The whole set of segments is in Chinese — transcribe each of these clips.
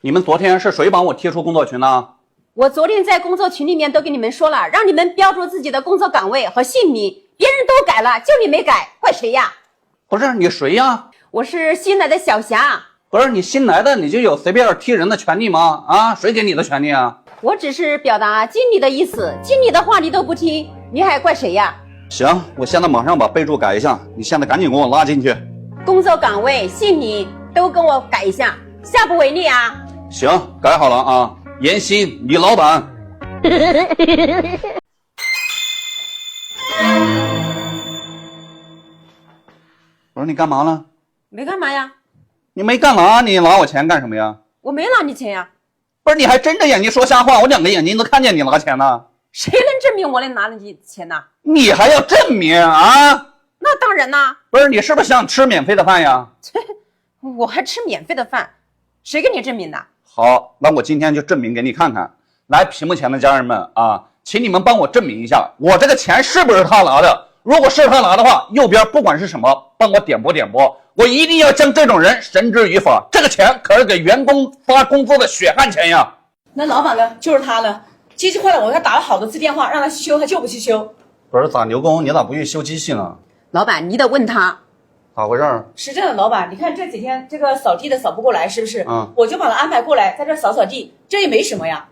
你们昨天是谁帮我踢出工作群呢？我昨天在工作群里面都跟你们说了，让你们标注自己的工作岗位和姓名，别人都改了，就你没改，怪谁呀？不是你谁呀？我是新来的小霞。不是你新来的，你就有随便踢人的权利吗？啊，谁给你的权利啊？我只是表达经理的意思，经理的话你都不听，你还怪谁呀？行，我现在马上把备注改一下，你现在赶紧给我拉进去。工作岗位、姓名都跟我改一下，下不为例啊。行，改好了啊。严鑫，你老板。我说你干嘛呢？没干嘛呀？你没干嘛，你拿我钱干什么呀？我没拿你钱呀。不是，你还睁着眼睛说瞎话，我两个眼睛都看见你拿钱呢。谁能证明我能拿了你钱呢？你还要证明啊？那当然啦。不是，你是不是想吃免费的饭呀？我还吃免费的饭，谁给你证明的？好，那我今天就证明给你看看。来，屏幕前的家人们啊，请你们帮我证明一下，我这个钱是不是他拿的？如果是他拿的话，右边不管是什么，帮我点播点播，我一定要将这种人绳之于法。这个钱可是给员工发工资的血汗钱呀！那老板呢？就是他呢。机器坏了，我给他打了好多次电话，让他去修，他就不去修。不是咋，牛工，你咋不去修机器呢？老板，你得问他。咋回事？是这样的，老板，你看这几天这个扫地的扫不过来，是不是？我就把他安排过来，在这扫扫地，这也没什么呀。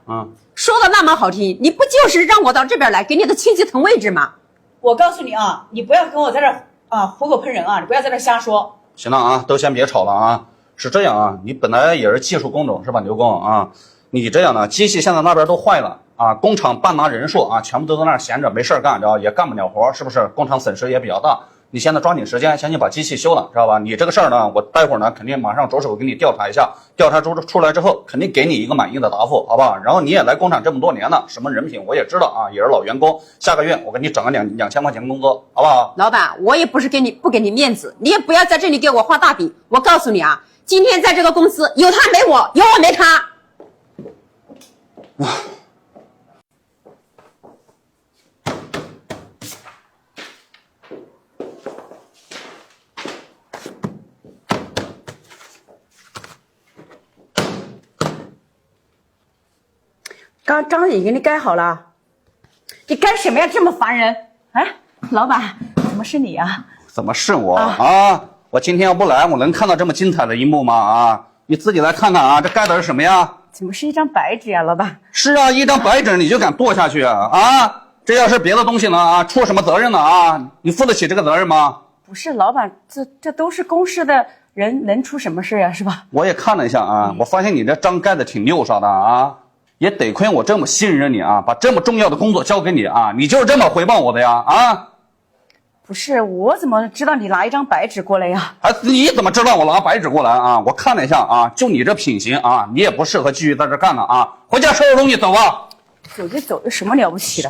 说的那么好听，你不就是让我到这边来给你的亲戚腾位置吗？我告诉你啊，你不要跟我在这虎口喷人啊，你不要在这瞎说。行了啊，都先别吵了啊。是这样啊，你本来也是技术工种是吧，牛工啊？你这样呢，机器现在那边都坏了啊，工厂半拿人数啊，全部都在那儿闲着没事干，知道也干不了活，是不是？工厂损失也比较大。你现在抓紧时间，先去把机器修了，知道吧？你这个事儿呢，我待会儿呢肯定马上着手给你调查一下，调查出来之后，肯定给你一个满意的答复，好不好？然后你也来工厂这么多年了，什么人品我也知道啊，也是老员工。下个月我给你整个2000块钱工资，好不好？老板，我也不是不给你面子，你也不要在这里给我画大饼。我告诉你啊，今天在这个公司有他没我，有我没他。刚已经给你盖好了，你干什么呀？这么烦人！哎，老板，怎么是你啊？怎么是我啊？我今天要不来，我能看到这么精彩的一幕吗？啊，你自己来看看啊，这盖的是什么呀？怎么是一张白纸呀，老板？是啊，一张白纸你就敢剁下去啊？啊，这要是别的东西呢啊，出什么责任呢啊？你负得起这个责任吗？不是，老板，这都是公司的人，能出什么事呀？是吧？我也看了一下啊，我发现你这章盖的挺溜刷的啊。也得亏我这么信任你啊，把这么重要的工作交给你啊，你就是这么回报我的呀啊？不是，我怎么知道你拿一张白纸过来呀？你怎么知道我拿白纸过来啊？我看了一下啊，就你这品行啊，你也不适合继续在这干了啊，回家收拾东西走吧。走就走，有什么了不起的？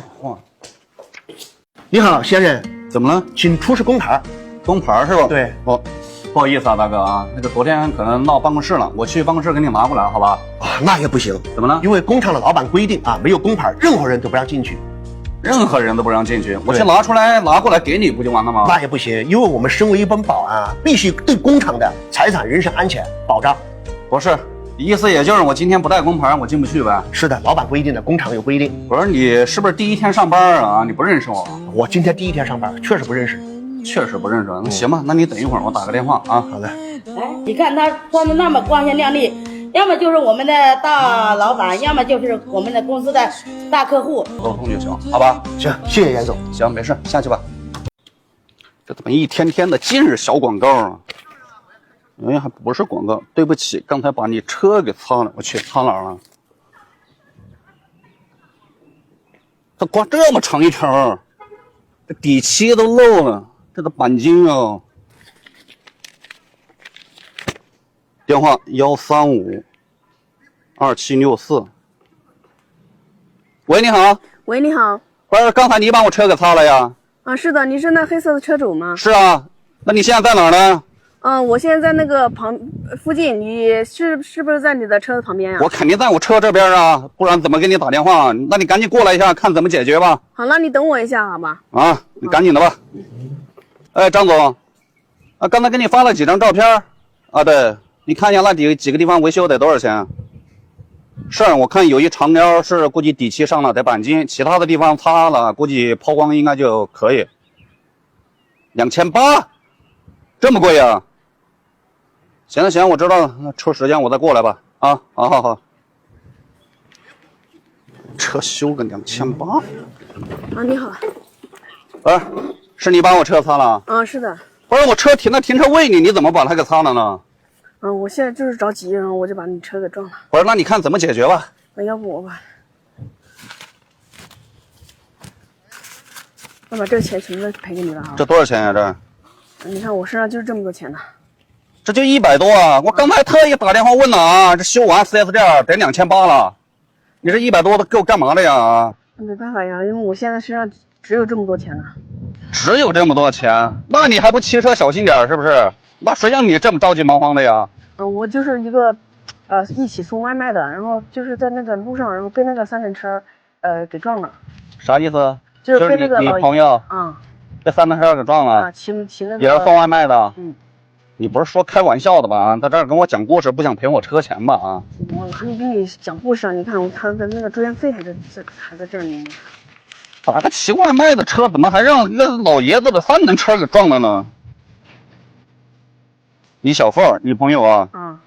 你好，先生，怎么了？请出示工牌。工牌是吧？对，不好意思啊，大哥啊，那个昨天可能闹办公室了，我去办公室给你拿过来，好吧？啊，那也不行，怎么了？因为工厂的老板规定啊，没有工牌，任何人都不让进去。任何人都不让进去，我去拿过来给你不就完了吗？那也不行，因为我们身为一帮保安啊，必须对工厂的财产、人身安全保障。不是，意思也就是我今天不带工牌，我进不去呗？是的，老板规定的，工厂有规定。不是，你是不是第一天上班啊？你不认识我？我今天第一天上班，确实不认识。确实不认识，那行吧，那你等一会儿，我打个电话啊。好的。哎，你看他穿的那么光鲜亮丽，要么就是我们的大老板，要么就是我们的公司的大客户。沟通就行，好吧？行，谢谢严总。行，没事，下去吧。这怎么一天天的尽是小广告啊？哎，还不是广告，对不起，刚才把你车给擦了，我去，擦哪儿了？它挂这么长一条，这底漆都漏了。这个钣金啊，电话135-2764。喂，你好。喂，你好。不是，刚才你把我车给擦了呀？啊，是的，你是那黑色的车主吗？是啊，那你现在在哪儿呢？我现在在那个附近，你是不是在你的车的旁边呀？我肯定在我车这边啊，不然怎么给你打电话？那你赶紧过来一下，看怎么解决吧。好，那你等我一下，好吧？啊，你赶紧的吧。哎，张总，刚才给你发了几张照片啊，对，你看一下那几个地方维修得多少钱？是我看有一长条是估计底漆上了得钣金，其他的地方擦了，估计抛光应该就可以。2800，这么贵呀？行了行，我知道了，那抽时间我再过来吧。啊，好。车修个2800。啊，你好。是你把我车擦了？啊，是的。不是我车停在停车位里，你怎么把它给擦了呢？我现在就是着急，然后我就把你车给撞了。不是，那你看怎么解决吧？那要不我把这个钱全部赔给你了啊！这多少钱呀？这？你看我身上就是这么多钱呢。这就100多啊！我刚才特意打电话问了啊，这修完 4S 店得2800了，你这100多的够干嘛的呀？没办法呀，因为我现在身上只有这么多钱呢。只有这么多钱，那你还不骑车小心点是不是？那谁让你这么着急忙慌的呀？我就是一个一起送外卖的，然后就是在那个路上，然后被那个3轮车给撞了。啥意思？就是被那个你朋友被3轮车给撞了，骑那个也是送外卖的。你不是说开玩笑的吧？在这儿跟我讲故事，不想赔我车钱吧？啊！我哪里跟你讲故事啊？你看他的那个住院费还在这儿呢。咋个骑外卖的车怎么还让一个老爷子的3轮车给撞了呢？李小凤，你朋友啊？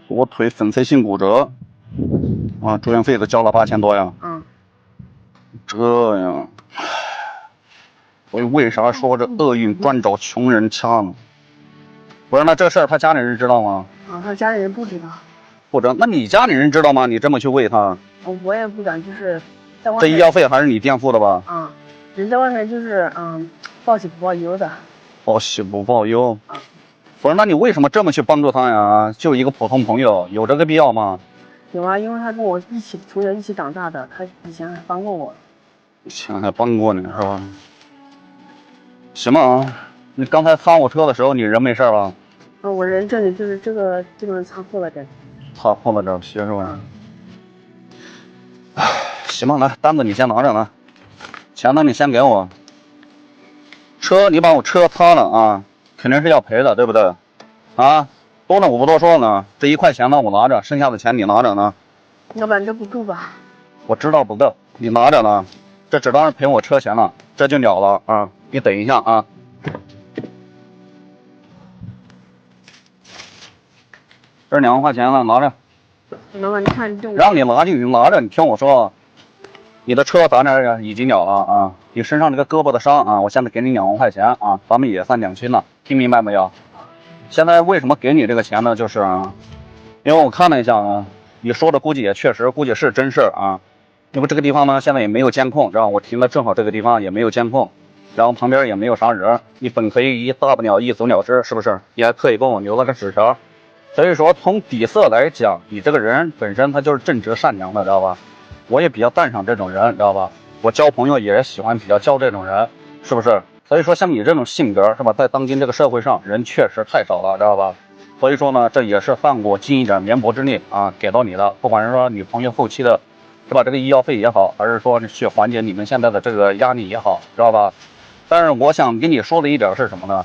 左腿粉碎性骨折，住院费都交了8000多呀。这样，所以为啥说这厄运专找穷人掐呢？不是，那这事儿他家里人知道吗？他家里人不知道。不知道？那你家里人知道吗？你这么去喂他？我也不敢，就是在外面。这医药费还是你垫付的吧？人在外面就是报喜不报忧的。报喜不报忧。不是，那你为什么这么去帮助他呀？就一个普通朋友，有这个必要吗？有啊，因为他跟我从小一起长大的，他以前还帮过我。以前还帮过你是吧？行吧你刚才擦我车的时候，你人没事吧？我人这里就是这个地方擦破了点。擦破了点皮是吧？行吧，来单子你先拿着呢，钱呢你先给我。车你把我车擦了啊，肯定是要赔的，对不对？多了我不多说呢，这1块钱呢我拿着，剩下的钱你拿着呢。老板，这不够吧？我知道不够，你拿着呢，这只当是赔我车钱了，这就了了啊！你等一下啊。这是2万块钱了，拿着。老板，你看这。让你拿就你拿着，你听我说，你的车咱这已经了了啊，你身上这个胳膊的伤啊，我现在给你2万块钱啊，咱们也算两清了，听明白没有？现在为什么给你这个钱呢？就是因为我看了一下你说的估计也确实估计是真事啊，因为这个地方呢现在也没有监控，然后我停的正好这个地方也没有监控，然后旁边也没有啥人，你本可以大不了一走了之，是不是？你还特意给我留了个纸条。所以说从底色来讲，你这个人本身他就是正直善良的，知道吧？我也比较赞赏这种人，知道吧？我交朋友也喜欢比较交这种人，是不是？所以说像你这种性格是吧，在当今这个社会上人确实太少了，知道吧？所以说呢，这也是算我尽一点绵薄之力给到你的，不管是说你朋友后期的是吧，这个医药费也好，还是说去缓解你们现在的这个压力也好，知道吧？但是我想跟你说的一点是什么呢？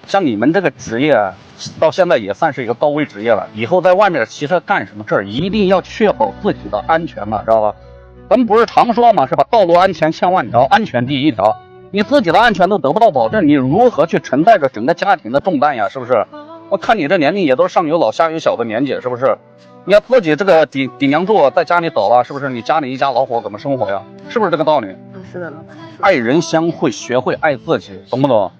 像你们这个职业到现在也算是一个高危职业了，以后在外面骑车干什么事儿，一定要确保自己的安全嘛，知道吧？咱们不是常说嘛，是吧？道路安全千万条，安全第一条。你自己的安全都得不到保证，你如何去承载着整个家庭的重担呀？是不是？我看你这年龄也都上有老下有小的年纪，是不是？你要自己这个顶梁柱在家里倒了，是不是？你家里一家老伙怎么生活呀？是不是这个道理？是的，老板。爱人相会，学会爱自己，懂不懂？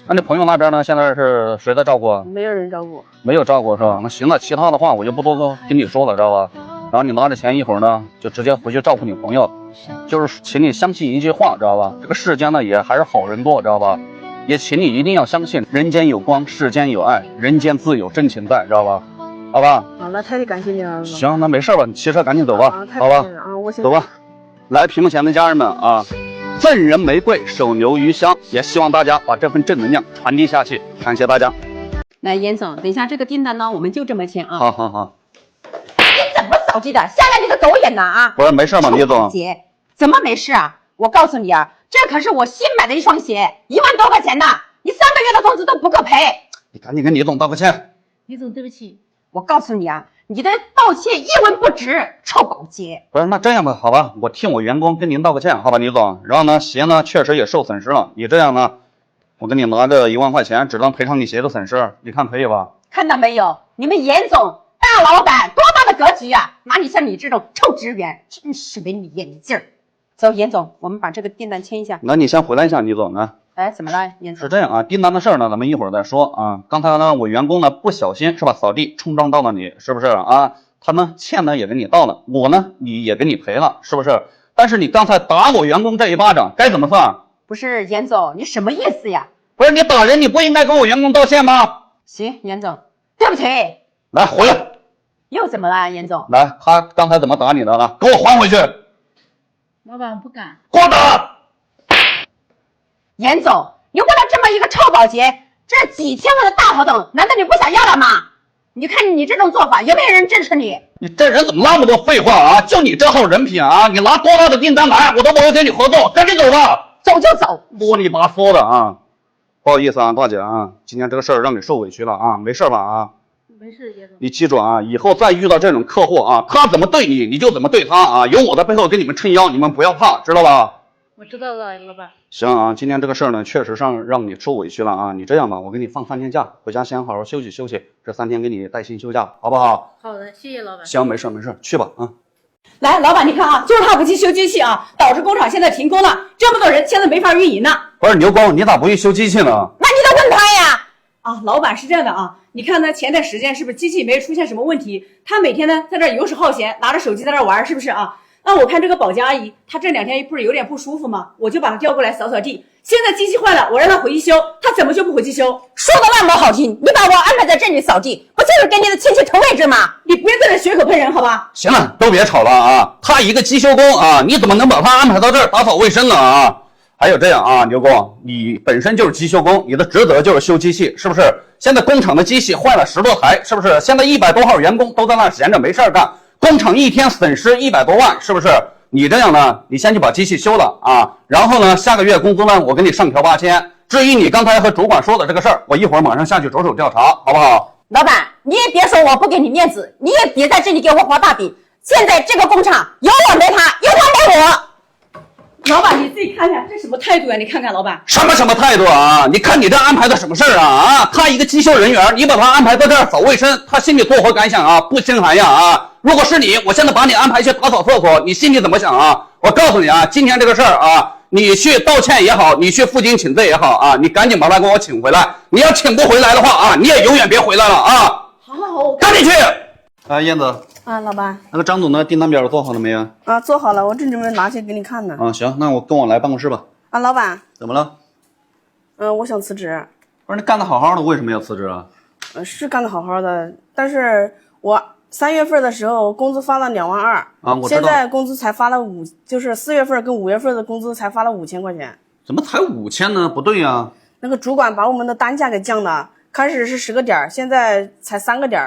那你朋友那边呢？现在是谁在照顾？没有人照顾。没有照顾是吧？那行了，其他的话我就不多跟你说了，知道吧？然后你拿着钱一会儿呢，就直接回去照顾你朋友。就是请你相信一句话，知道吧？这个世间呢也还是好人多，知道吧？也请你一定要相信，人间有光，世间有爱，人间自有真情在，知道吧？好吧？那太感谢你了。行，那没事吧？你骑车赶紧走吧，好吧？我先走吧。来，屏幕前的家人们赠人玫瑰，手留余香，也希望大家把这份正能量传递下去，感谢大家。来，严总，等一下这个订单呢，我们就这么签啊。好。你怎么扫地的？下来你个狗眼呐不是没事吗，李总？姐，怎么没事啊？我告诉你啊，这可是我新买的一双鞋，1万多块钱呢，你3个月的工资都不够赔。你赶紧跟李总道个歉。李总，对不起，我告诉你啊，你的道歉一文不值，臭保洁。不是，那这样吧，好吧，我替我员工跟您道个歉，好吧，李总。然后呢，鞋呢确实也受损失了，你这样呢，我给你拿着1万块钱，只能赔偿你鞋的损失，你看可以吧？看到没有，你们严总大老板多大的格局啊！哪里像你这种臭职员，真是没你眼力劲儿。走，严总，我们把这个订单签一下。那你先回来一下，李总呢？哎，怎么了，严总？是这样啊，订单的事儿呢，咱们一会儿再说啊。刚才呢，我员工呢不小心是吧，扫地冲撞到了你，是不是啊？他呢欠呢也给你到了，我呢你也给你赔了，是不是？但是你刚才打我员工这一巴掌，该怎么算？不是严总，你什么意思呀？不是你打人，你不应该跟我员工道歉吗？行，严总，对不起。来，回来。又怎么了，严总？来，他刚才怎么打你的了？给我还回去！老板不敢。给我打！严总，你为了这么一个臭保洁，这几千万的大合同，难道你不想要了吗？你看你这种做法，有没有人支持你？你这人怎么那么多废话啊？就你这号人品啊！你拿多大的订单来，我都不会跟你合作，赶紧走吧！走就走，啰里吧嗦的啊！不好意思啊，大姐啊，今天这个事儿让你受委屈了啊，没事吧啊？没事，严总。你记住啊，以后再遇到这种客户啊，他怎么对你，你就怎么对他啊！有我在背后给你们撑腰，你们不要怕，知道吧？我知道了，老板。行啊，今天这个事儿呢，确实上让你受委屈了啊。你这样吧，我给你放3天假，回家先好好休息休息，这3天给你带薪休假，好不好？好的，谢谢老板。行，没事没事，去吧啊。来，老板，你看啊，就是他不去修机器啊，导致工厂现在停工了，这么多人现在没法运营呢。不是牛工，你咋不去修机器呢？那你得问他呀。啊，老板是这样的啊，你看呢，前段时间是不是机器没有出现什么问题？他每天呢在这游手好闲，拿着手机在那玩，是不是啊？那我看这个保洁阿姨，她这2天不是有点不舒服吗？我就把她调过来扫扫地。现在机器坏了，我让她回去修，她怎么就不回去修？说的那么好听，你把我安排在这里扫地，不就是跟你的亲戚同位置吗？你不要在这血口喷人，好吧？行了，都别吵了啊！他一个机修工啊，你怎么能把他安排到这儿打扫卫生呢啊？还有这样啊，牛工，你本身就是机修工，你的职责就是修机器，是不是？现在工厂的机器坏了10多台，是不是？现在100多号员工都在那闲着没事儿干，工厂一天损失100多万，是不是？你这样呢，你先去把机器修了啊，然后呢，下个月工资呢，我给你上调8000。至于你刚才和主管说的这个事儿，我一会儿马上下去着手调查，好不好？老板，你也别说我不给你面子，你也别在这里给我画大饼。现在这个工厂有我没他，有他没我。老板，你自己看看这什么态度呀？你看看，老板什么态度啊？你看你这安排的什么事儿啊？啊，他一个机修人员，你把他安排到这儿扫卫生，他心里作何感想啊？不心寒呀啊！如果是你，我现在把你安排去打扫厕所，你心里怎么想啊？我告诉你啊，今天这个事儿啊，你去道歉也好，你去负荆请罪也好啊，你赶紧把他给我请回来。你要请不回来的话啊，你也永远别回来了啊！好，我赶紧去。燕子啊，老板那个张总的订单表做好了没有？啊，做好了，我正准备拿去给你看呢。啊，行，那跟我来办公室吧。啊，老板，怎么了？我想辞职。不是你干得好好的，为什么要辞职啊？是干得好好的，但是我3月份的时候工资发了2万2啊，我知道。现在工资才发了就是4月份跟5月份的工资才发了5000块钱。怎么才5000呢？不对呀。那个主管把我们的单价给降了，开始是10个点，现在才3个点。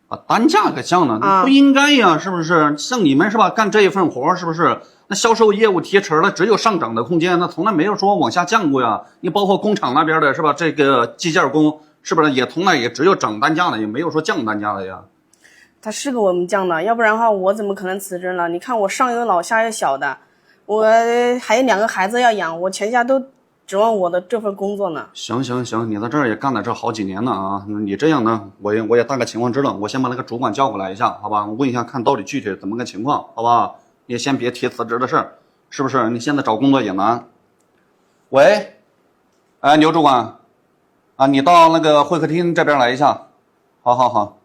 把单价给降了，啊，不应该呀，是不是？像你们是吧，干这一份活是不是？那销售业务提成了，只有上涨的空间，那从来没有说往下降过呀。你包括工厂那边的是吧？这个机件工是不是也从来也只有涨单价的，也没有说降单价的呀？他是给我们降的，要不然的话我怎么可能辞职呢？你看我上有老下有小的，我还有2个孩子要养，我全家都指望我的这份工作呢。行，你在这儿也干了这好几年了啊！你这样呢，我也大概情况知道，我先把那个主管叫过来一下，好吧？我问一下看到底具体怎么个情况，好吧？你也先别提辞职的事儿，是不是？你现在找工作也难。喂，哎，牛主管，啊，你到那个会客厅这边来一下。好，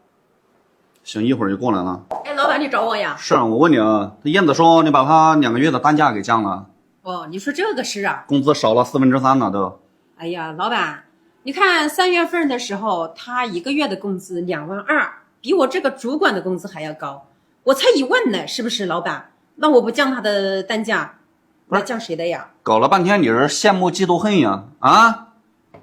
行，一会儿就过来了。哎，老板，你找我呀？是啊，我问你啊，燕子说你把他2个月的单价给降了。哦，你说这个事啊？工资少了3/4呢都。哎呀，老板，你看3月份的时候，他1个月的工资2万2，比我这个主管的工资还要高，我才1万呢，是不是，老板？那我不降他的单价，那降谁的呀？搞了半天你是羡慕嫉妒恨呀？啊，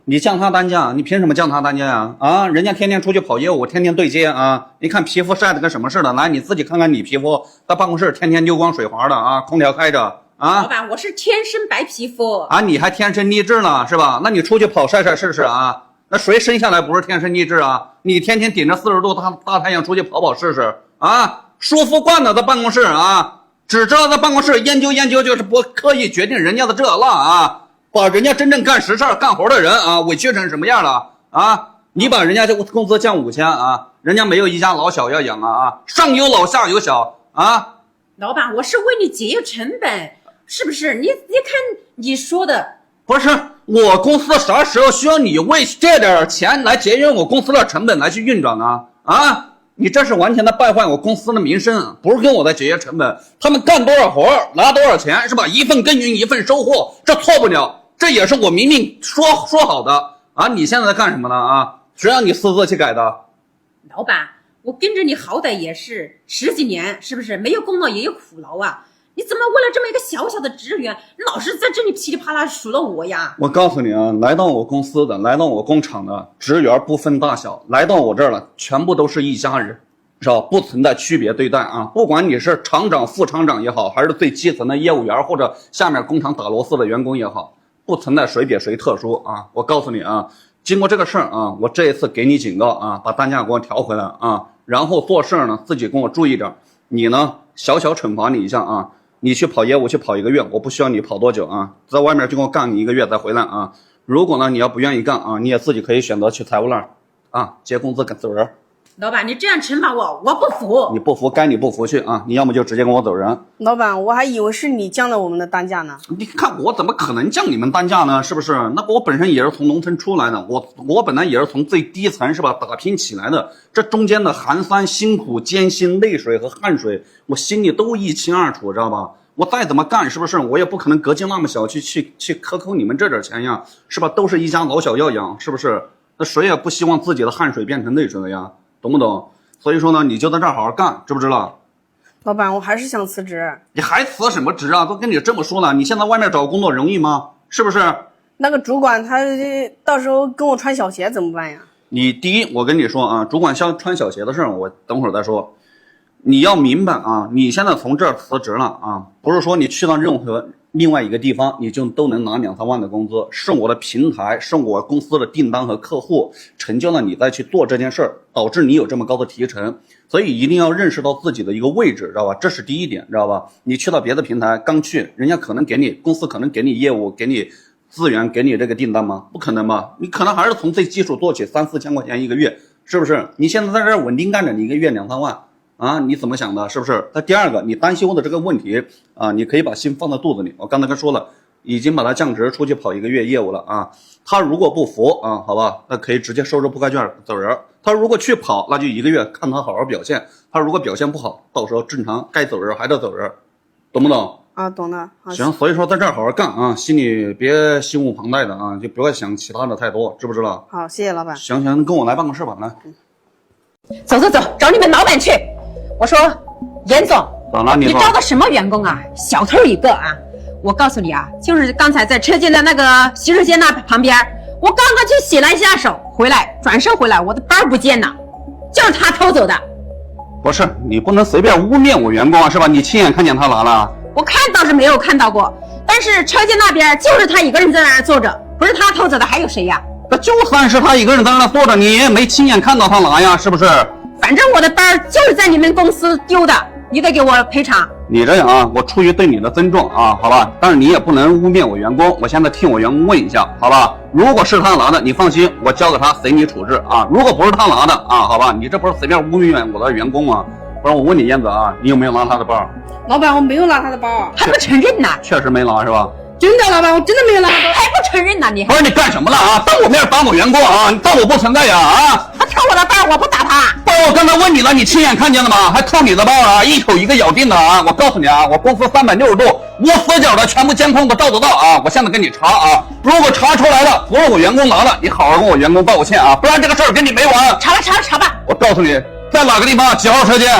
你降他单价，你凭什么降他单价呀？啊，人家天天出去跑业务，天天对接啊，你看皮肤晒得跟什么似的？来，你自己看看你皮肤，在办公室天天溜光水滑的啊，空调开着。啊，老板，我是天生白皮肤啊，你还天生丽质呢，是吧？那你出去跑晒晒试试啊？那谁生下来不是天生丽质啊？你天天顶着40度大太阳出去跑跑试试啊，舒服惯了在办公室啊，只知道在办公室研究，就是不刻意决定人家的这那啊，把人家真正干实事干活的人啊委屈成什么样了啊？你把人家这工资降5000啊，人家没有一家老小要养啊，上有老下有小啊。老板，我是为你节约成本，是不是？你看你说的。不是，我公司啥时候需要你为这点钱来节约我公司的成本来去运转呢？啊，你这是完全的败坏我公司的名声，不是跟我在节约成本。他们干多少活拿多少钱是吧？一份耕耘一份收获，这错不了，这也是我明明说好的啊！你现在在干什么呢？啊，谁让你私自去改的？老板，我跟着你好歹也是10几年，是不是？没有功劳也有苦劳啊！你怎么为了这么一个小小的职员，老是在这里噼里啪啦数落我呀？我告诉你啊，来到我公司的，来到我工厂的职员不分大小，来到我这儿了，全部都是一家人，是吧？不存在区别对待啊！不管你是厂长、副厂长也好，还是最基层的业务员或者下面工厂打螺丝的员工也好，不存在谁比谁特殊啊！我告诉你啊，经过这个事儿啊，我这一次给你警告啊，把单价给我调回来啊，然后做事呢自己跟我注意点，你呢小惩罚你一下啊。你去跑业务去跑1个月，我不需要你跑多久啊，在外面就给我干你1个月再回来啊。如果呢你要不愿意干啊，你也自己可以选择去财务那儿啊结工资走人。老板，你这样惩罚我，我不服。你不服该你不服去啊，你要么就直接跟我走人。老板，我还以为是你降了我们的单价呢。你看我怎么可能降你们单价呢？是不是？那我本身也是从农村出来的，我本来也是从最低层是吧打拼起来的，这中间的寒酸辛苦艰辛泪水和汗水我心里都一清二楚，知道吧？我再怎么干是不是我也不可能隔金那么小去克扣你们这点钱呀，是吧？都是一家老小要养，是不是？那谁也不希望自己的汗水变成泪水的呀，懂不懂？所以说呢，你就在这儿好好干，知不知道？老板，我还是想辞职。你还辞什么职啊？都跟你这么说了，你现在外面找工作容易吗？是不是？那个主管他到时候跟我穿小鞋怎么办呀？你第一，我跟你说啊，主管穿小鞋的事儿，我等会儿再说。你要明白啊，你现在从这儿辞职了啊，不是说你去到任何另外一个地方你就都能拿2、3万的工资，是我的平台，是我公司的订单和客户成就了你再去做这件事儿，导致你有这么高的提成，所以一定要认识到自己的一个位置，知道吧？这是第一点，知道吧？你去到别的平台刚去，人家可能给你公司可能给你业务，给你资源，给你这个订单吗？不可能吧？你可能还是从最基础做起，3、4千块钱1个月，是不是？你现在在这儿稳定干着，你1个月2、3万。啊，你怎么想的？是不是？那第二个，你担心的这个问题啊，你可以把心放在肚子里。我刚才说了，已经把他降职，出去跑1个月业务了啊。他如果不服啊，好吧，那可以直接收着铺盖卷走人。他如果去跑，那就1个月看他好好表现。他如果表现不好，到时候正常该走人还得走人，懂不懂？啊，懂了。行，所以说在这儿好好干啊，心里别心无旁贷的啊，就不要想其他的太多，知不知道？好，谢谢老板。行，跟我来办公室吧，来。走，找你们老板去。我说，严总，咋了？你招的什么员工啊？小偷一个啊！我告诉你啊，就是刚才在车间的那个洗手间那旁边，我刚刚去洗了一下手，转身回来，我的包不见了，就是他偷走的。不是，你不能随便污蔑我员工啊，是吧？你亲眼看见他拿了？我看倒是没有看到过，但是车间那边就是他一个人在那儿坐着，不是他偷走的还有谁呀？那就算是他一个人在那坐着，你也没亲眼看到他拿呀，是不是？反正我的包就是在你们公司丢的，你得给我赔偿。你这样啊，我出于对你的尊重啊，好吧，但是你也不能污蔑我员工。我现在替我员工问一下，好吧？如果是他拿的，你放心，我交给他随你处置啊。如果不是他拿的啊，好吧，你这不是随便污蔑我的员工吗？不然我问你，燕子啊，你有没有拿他的包？老板，我没有拿他的包。还不承认呢？确实没拿是吧？真的，老板，我真的没有拿他的包。还不承认呢？你不是你干什么了啊？当我面打我员工啊？你当我不存在呀？啊？他偷我的包，我不打他。包我刚才问你了，你亲眼看见了吗？还偷你的包啊？一口一个咬定的啊！我告诉你啊，我公司360度无死角的全部监控都照得到啊！我现在跟你查啊，如果查出来了不是我员工拿的，你好好跟我员工道个歉啊，不然这个事儿跟你没完。查吧。我告诉你，在哪个地方？几号车间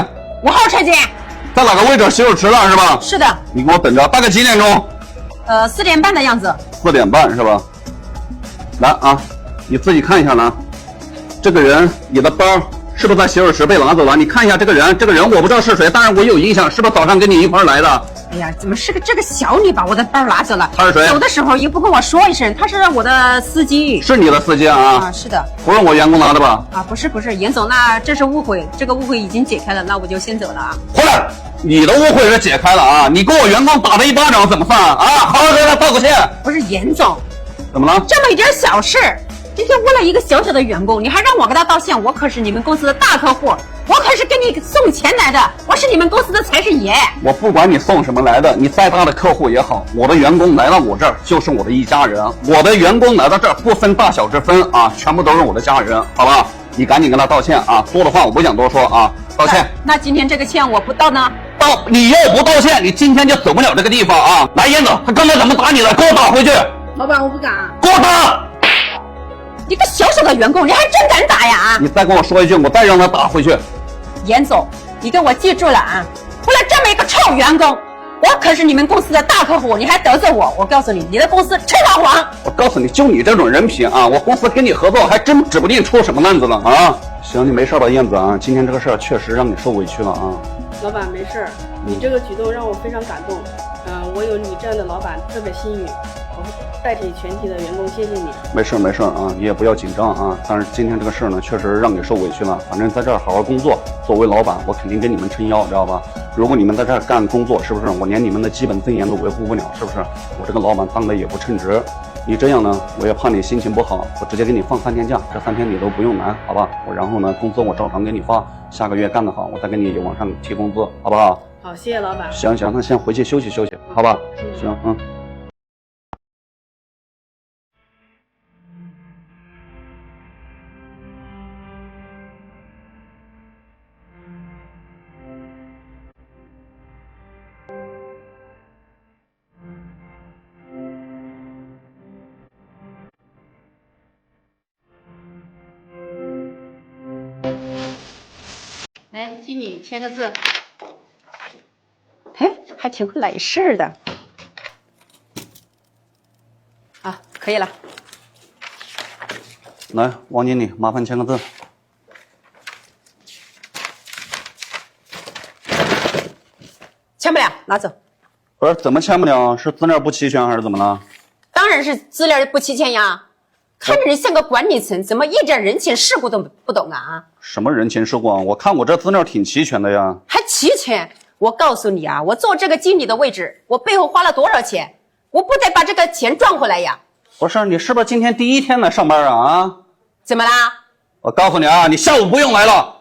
？5号车间。在哪个位置？洗手池了是吧？是的。你给我等着，大概几点钟？4点半的样子。4点半是吧？来啊，你自己看一下呢，这个人，你的包是不是在洗手池被拿走了？你看一下这个人我不知道是谁，当然我有印象，是不是早上跟你一块来的？哎呀，怎么是个这个小女把我的包拿走了？他是谁走的时候也不跟我说一声，他是我的司机。是你的司机啊？啊，是的。不是我员工拿的吧？啊，不是，严总，那这是误会，这个误会已经解开了，那我就先走了啊。回来，你的误会是解开了啊！你给我员工打了一巴掌怎么算啊？好好给他道个歉。不是严总，怎么了？这么一点小事，今天为了一个小小的员工，你还让我给他道歉？我可是你们公司的大客户，我可是给你送钱来的，我是你们公司的财神爷。我不管你送什么来的，你再大的客户也好，我的员工来到我这儿就是我的一家人，我的员工来到这儿不分大小之分啊，全部都是我的家人，好吧？你赶紧跟他道歉啊！多的话我不想多说啊，道歉。那今天这个歉我不道呢？道，你要不道歉，你今天就走不了这个地方啊！来，燕子，他刚才怎么打你了？给我打回去！老板，我不敢。给我打！一个小小的员工，你还真敢打呀？你再跟我说一句，我再让他打回去。严总，你给我记住了啊！为了这么一个臭员工，我可是你们公司的大客户，你还得罪我，我告诉你，你的公司吃老黄！我告诉你，就你这种人品啊，我公司跟你合作还真指不定出什么烂子了啊！行，你没事吧，燕子啊？今天这个事儿确实让你受委屈了啊。老板没事儿，你这个举动让我非常感动。我有你这样的老板特别幸运，我会代替全体的员工谢谢你。没事啊，你也不要紧张啊。但是今天这个事儿呢，确实让你受委屈了。反正在这儿好好工作，作为老板，我肯定给你们撑腰，知道吧？如果你们在这儿干工作，是不是我连你们的基本尊严都维护不了？是不是？我这个老板当的也不称职。你这样呢，我也怕你心情不好，我直接给你放3天假，这3天你都不用来，好吧？然后呢，工资我照常给你发，下个月干得好，我再给你往上提工资，好不好？好，谢谢老板。行，那先回去休息休息，好吧？行，来，经理签个字。哎，还挺会来事儿的。啊，可以了。来，王经理，麻烦签个字。签不了，拿走。不是怎么签不了？是资料不齐全还是怎么了？当然是资料不齐全呀。看着你像个管理层，怎么一点人情世故都不懂啊？什么人情世故啊？我看我这资料挺齐全的呀。还齐全？我告诉你啊，我做这个经理的位置，我背后花了多少钱，我不得把这个钱赚回来呀？不是，你是不是今天第一天来上班啊？怎么啦？我告诉你啊，你下午不用来了。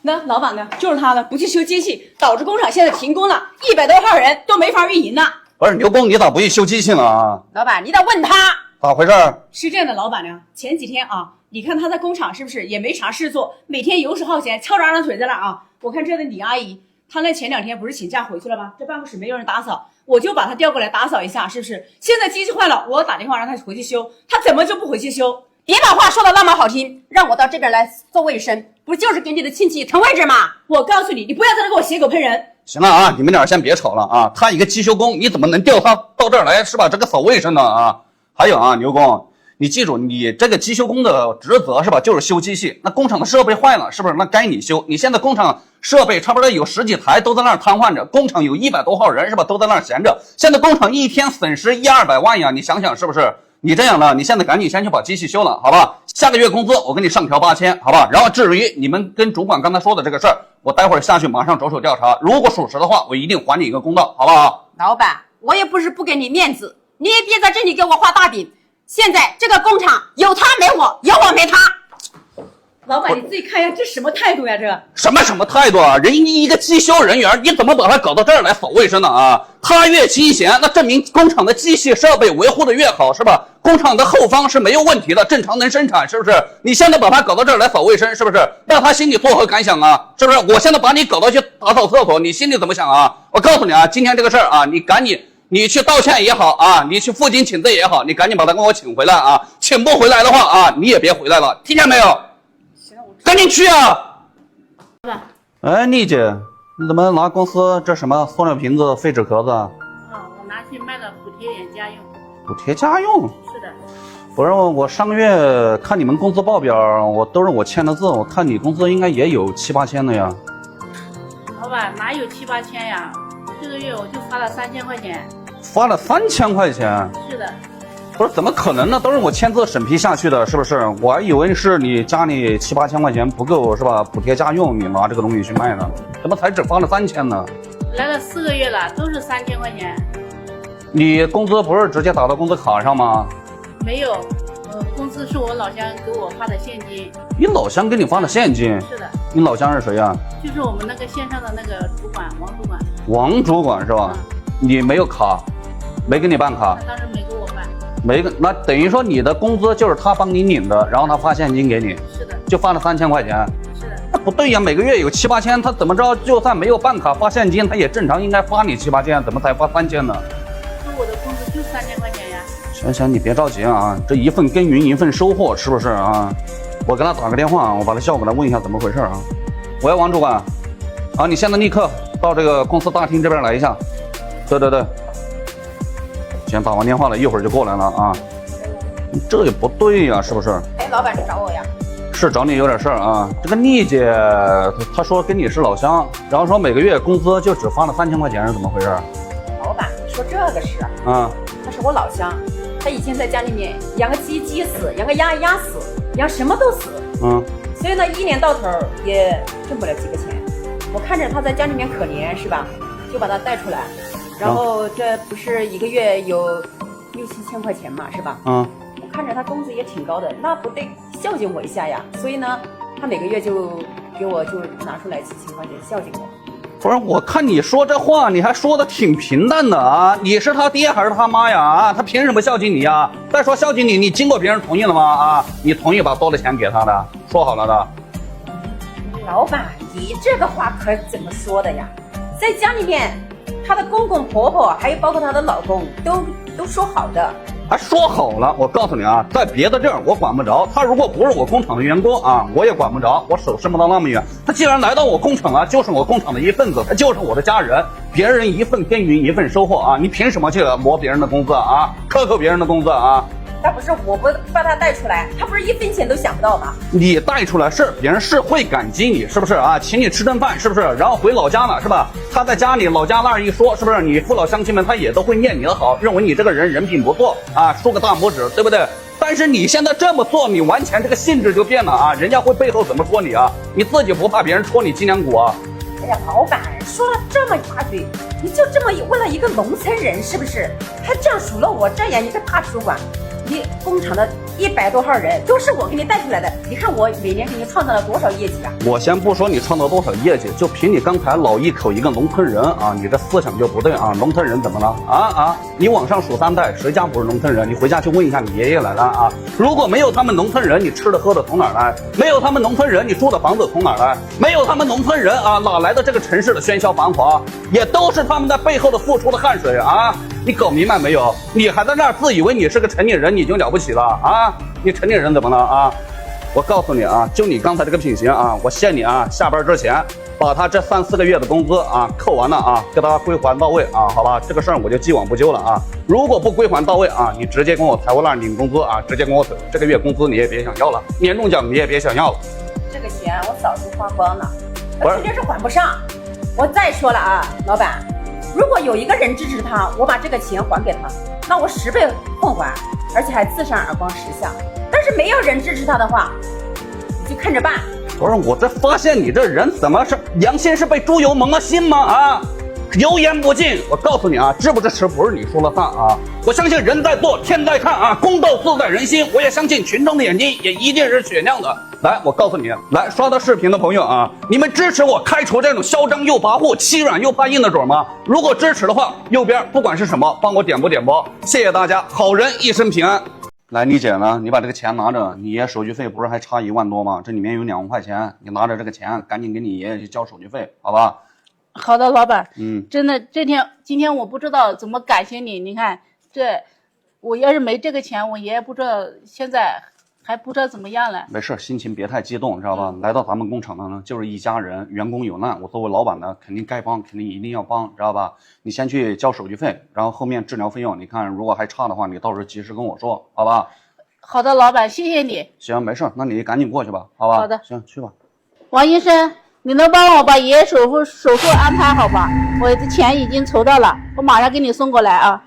那老板呢？就是他呢，不去修机器，导致工厂现在停工了，100多号人都没法运营呢。不是牛工，你咋不去修机器了啊？老板，你得问他咋回事？是这样的，老板娘，前几天啊，你看他在工厂是不是也没啥事做，每天游手好闲，翘着二郎腿在那啊。我看这的李阿姨，她那前2天不是请假回去了吗？这办公室没有人打扫，我就把她调过来打扫一下，是不是？现在机器坏了，我打电话让她回去修，她怎么就不回去修？别把话说的那么好听，让我到这边来做卫生，不就是给你的亲戚腾位置吗？我告诉你，你不要在这给我血狗喷人。行了啊，你们俩先别吵了啊！他一个机修工，你怎么能调他到这儿来是吧？这个扫卫生呢啊！还有啊，牛工，你记住，你这个机修工的职责是吧？就是修机器。那工厂的设备坏了，是不是？那该你修。你现在工厂设备差不多有10几台都在那儿瘫痪着，工厂有100多号人是吧？都在那儿闲着。现在工厂一天损失100-200万呀，你想想是不是？你这样呢，你现在赶紧先去把机器修了，好吧？下个月工资我给你上调8000，好吧？然后至于你们跟主管刚才说的这个事儿，我待会儿下去马上着手调查，如果属实的话，我一定还你一个公道，好不好？老板，我也不是不给你面子，你也别在这里给我画大饼。现在这个工厂有他没我，有我没他。老板，你自己看一下，这什么态度呀？这什么态度啊？人一个机修人员，你怎么把他搞到这儿来扫卫生呢啊？他越清闲，那证明工厂的机器设备维护的越好，是吧？工厂的后方是没有问题的，正常能生产，是不是？你现在把他搞到这儿来扫卫生，是不是？那他心里作何感想啊？是不是？我现在把你搞到去打扫厕所，你心里怎么想啊？我告诉你啊，今天这个事儿啊，你赶紧。你去道歉也好啊，你去负荆请罪也好，你赶紧把他给我请回来啊！请不回来的话啊，你也别回来了，听见没有？赶紧去啊！哎，丽姐，你怎么拿公司这什么塑料瓶子、废纸壳子啊？我拿去卖了补贴点家用。补贴家用？是的。不是，我上个月看你们工资报表，都是我签的字，我看你工资应该也有7-8千的呀。老板哪有7-8千呀？这个月我就发了3000块钱。发了3000块钱？是的。不是，怎么可能呢？都是我签字审批下去的，是不是？我还以为是你家里7、8千块钱不够，是吧？补贴家用，你拿这个东西去卖呢？怎么才只发了3000呢？来了4个月了，都是3000块钱。你工资不是直接打到工资卡上吗？没有，工资是我老乡给我发的现金。你老乡给你发的现金？是的。你老乡是谁呀？就是我们那个线上的那个主管，王主管。王主管是吧？你没有卡，没给你办卡？他当时没给我办。没个，那等于说你的工资就是他帮你领的，然后他发现金给你，是的，就发了3000块钱。是的，那不对呀，每个月有7、8千，他怎么着？就算没有办卡发现金，他也正常应该发你7、8千，怎么才发3000呢？说我的工资就3000块钱呀。行，你别着急啊，这一份耕耘一份收获，是不是啊？我给他打个电话，我把他叫过来问一下怎么回事啊。喂，王主管，啊，你现在立刻到这个公司大厅这边来一下。对。先打完电话了，一会儿就过来了啊。这也不对呀，是不是？哎，老板是找我呀？是找你有点事儿啊。这个丽姐她说跟你是老乡，然后说每个月工资就只发了3000块钱，是怎么回事？老板说这个事啊，他是我老乡，他以前在家里面养个鸡鸡死，养个鸭鸭死，养什么都死。所以呢1年到头也挣不了几个钱。我看着他在家里面可怜是吧，就把他带出来。然后这不是一个月有6、7千块钱嘛，是吧？我看着他工资也挺高的，那不得孝敬我一下呀。所以呢，他每个月就给我就拿出来几千块钱孝敬我。不是，我看你说这话，你还说的挺平淡的啊！你是他爹还是他妈呀？啊，他凭什么孝敬你呀？再说孝敬你，你经过别人同意了吗？啊，你同意把多的钱给他的，说好了的。老板，你这个话可怎么说的呀？在家里面。她的公公婆婆还有包括她的老公都说好的，还说好了。我告诉你啊，在别的地儿我管不着，他如果不是我工厂的员工啊，我也管不着，我手伸不到那么远。他既然来到我工厂啊，就是我工厂的一份子，他就是我的家人。别人一份耕耘一份收获啊，你凭什么去磨别人的工资啊？克扣别人的工资啊？那不是我不把他带出来，他不是1分钱都想不到吗？你带出来是别人是会感激你，是不是啊？请你吃顿饭，是不是？然后回老家了，是吧？他在家里老家那儿一说，是不是？你父老乡亲们他也都会念你的好，认为你这个人品不错啊，竖个大拇指，对不对？但是你现在这么做，你完全这个性质就变了啊！人家会背后怎么说你啊？你自己不怕别人戳你脊梁骨啊？哎呀，老板说了这么一大堆，你就这么为了一个农村人，是不是？还这样数落我，这样一个大主管。你工厂的100多号人都是我给你带出来的，你看我每年给你创造了多少业绩啊？我先不说你创造多少业绩，就凭你刚才老一口一个农村人啊，你这思想就不对啊！农村人怎么了啊？你往上数3代，谁家不是农村人？你回家去问一下你爷爷来了啊！如果没有他们农村人，你吃的喝的从哪儿来？没有他们农村人，你住的房子从哪儿来？没有他们农村人啊，哪来的这个城市的喧嚣繁华？也都是他们在背后的付出的汗水啊！你搞明白没有？你还在那儿自以为你是个成年人，你已经了不起了啊！你成年人怎么了啊？我告诉你啊，就你刚才这个品行啊，我限你啊，下班之前把他这3、4个月的工资啊扣完了啊，给他归还到位啊，好吧？这个事儿我就既往不咎了啊。如果不归还到位啊，你直接跟我台湾那儿领工资啊，直接跟我走，这个月工资你也别想要了，年终奖你也别想要了。这个钱我早就花光了，我肯定是还不上。我再说了啊，老板，如果有一个人支持他，我把这个钱还给他，那我10倍奉还，而且还自扇耳光10下。但是没有人支持他的话，你就看着办。不是，我这发现你这人怎么是良心是被猪油蒙了心吗？啊，油盐不进。我告诉你啊，支不支持不是你说了算啊！我相信人在做，天在看啊，公道自在人心。我也相信群众的眼睛也一定是雪亮的。来，我告诉你，来刷到视频的朋友啊，你们支持我开除这种嚣张又跋扈、欺软又怕硬的种吗？如果支持的话，右边不管是什么，帮我点播，谢谢大家，好人一生平安。来，你姐呢？你把这个钱拿着，你爷手续费不是还差1万多吗？这里面有2万块钱，你拿着这个钱，赶紧给你爷爷去交手续费，好吧？好的，老板。真的，今天我不知道怎么感谢你。你看，我要是没这个钱，我爷爷不知道现在还不知道怎么样了。没事，心情别太激动，知道吧？来到咱们工厂的呢，就是一家人，员工有难，我作为老板呢，肯定该帮，肯定一定要帮，知道吧？你先去交手续费，然后后面治疗费用，你看如果还差的话，你到时候及时跟我说，好吧？好的，老板，谢谢你。行，没事，那你赶紧过去吧，好吧？好的，行，去吧。王医生，你能帮我把爷爷手术安排好吧？我的钱已经筹到了，我马上给你送过来啊。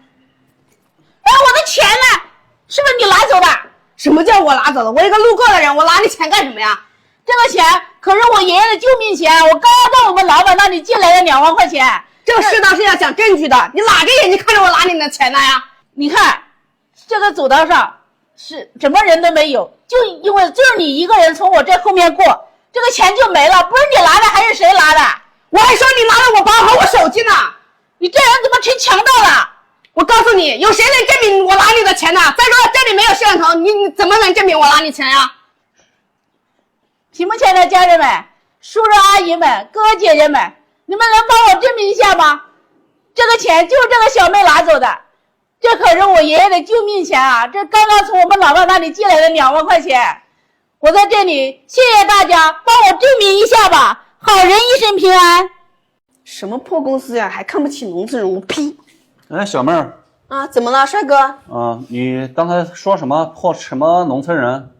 哎，我的钱呢？是不是你拿走的？什么叫我拿走的？我一个路过的人，我拿你钱干什么呀？这个钱可是我爷爷的救命钱，我刚刚到我们老板那里借来的2万块钱。这个适当是要讲证据的，你哪个眼睛看着我拿你的钱了呀？你看，这个走道上是什么人都没有，就是你一个人从我这后面过，这个钱就没了，不是你拿的还是谁拿的？我还说你拿了我包和我手机呢，你这人怎么成强盗了？我告诉你，有谁能证明我拿你的钱呢？再说这里没有摄像头，你怎么能证明我拿你钱呀？屏幕前的家人们、叔叔阿姨们、哥哥姐姐们，你们能帮我证明一下吗？这个钱就是这个小妹拿走的，这可是我爷爷的救命钱啊！这刚刚从我们老爸那里借来的2万块钱，我在这里谢谢大家，帮我证明一下吧，好人一生平安。什么破公司呀，还看不起农村人，我呸！哎，小妹儿啊，怎么了，帅哥？你刚才说什么破什么农村人？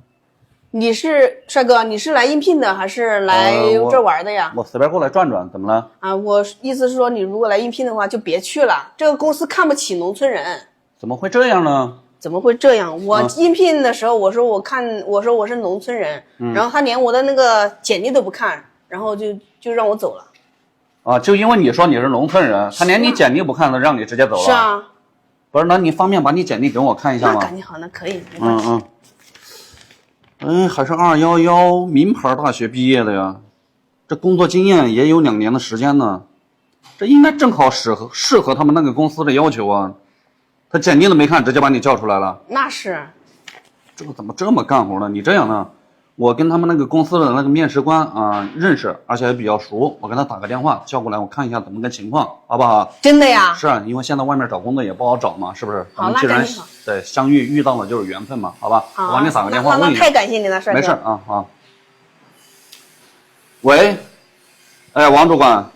你是帅哥，你是来应聘的还是来这玩的呀？我随便过来转转，怎么了？啊，我意思是说，你如果来应聘的话，就别去了。这个公司看不起农村人。怎么会这样呢？怎么会这样？我应聘的时候，我说我是农村人，然后他连我的那个简历都不看，然后就让我走了。啊，就因为你说你是农村人，他连你简历不看都让你直接走了。是啊。不是，那你方便把你简历给我看一下吗？那赶紧好，那可以，没关系。还是211名牌大学毕业的呀，这工作经验也有2年的时间呢，这应该正好适合他们那个公司的要求啊。他简历都没看，直接把你叫出来了。那是。这个怎么这么干活呢？你这样呢？我跟他们那个公司的那个面试官啊认识，而且也比较熟，我跟他打个电话叫过来，我看一下怎么个情况，好不好？真的呀？是啊，因为现在外面找工作也不好找嘛，是不是？好，既然好对相遇到了就是缘分嘛，好吧？我帮你打个电话问一下。那太感谢你了，帅哥。没事啊啊。喂，哎，王主管，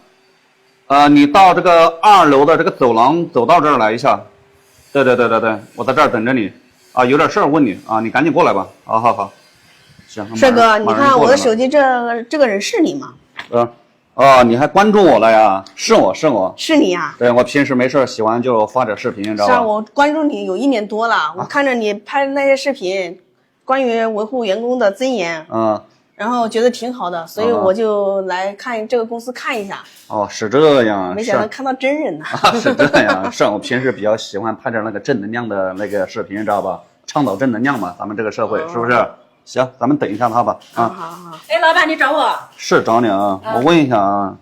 你到这个2楼的这个走廊走到这儿来一下。对，我在这儿等着你啊，有点事儿问你啊，你赶紧过来吧。好。行，帅哥，你看我的手机这个人是你吗？你还关注我了呀？是我。是你呀？对，我平时没事喜欢就发点视频，你知道吧？是啊，我关注你有1年多了，我看着你拍的那些视频，关于维护员工的尊严，然后觉得挺好的，所以我就来看这个公司看一下。哦，是这样。没想到看到真人呢。是这样，是我平时比较喜欢拍点那个正能量的那个视频，知道吧？倡导正能量嘛，咱们这个社会是不是？行，咱们等一下他吧。好。哎，老板，你找我？是找你啊。我问一下啊，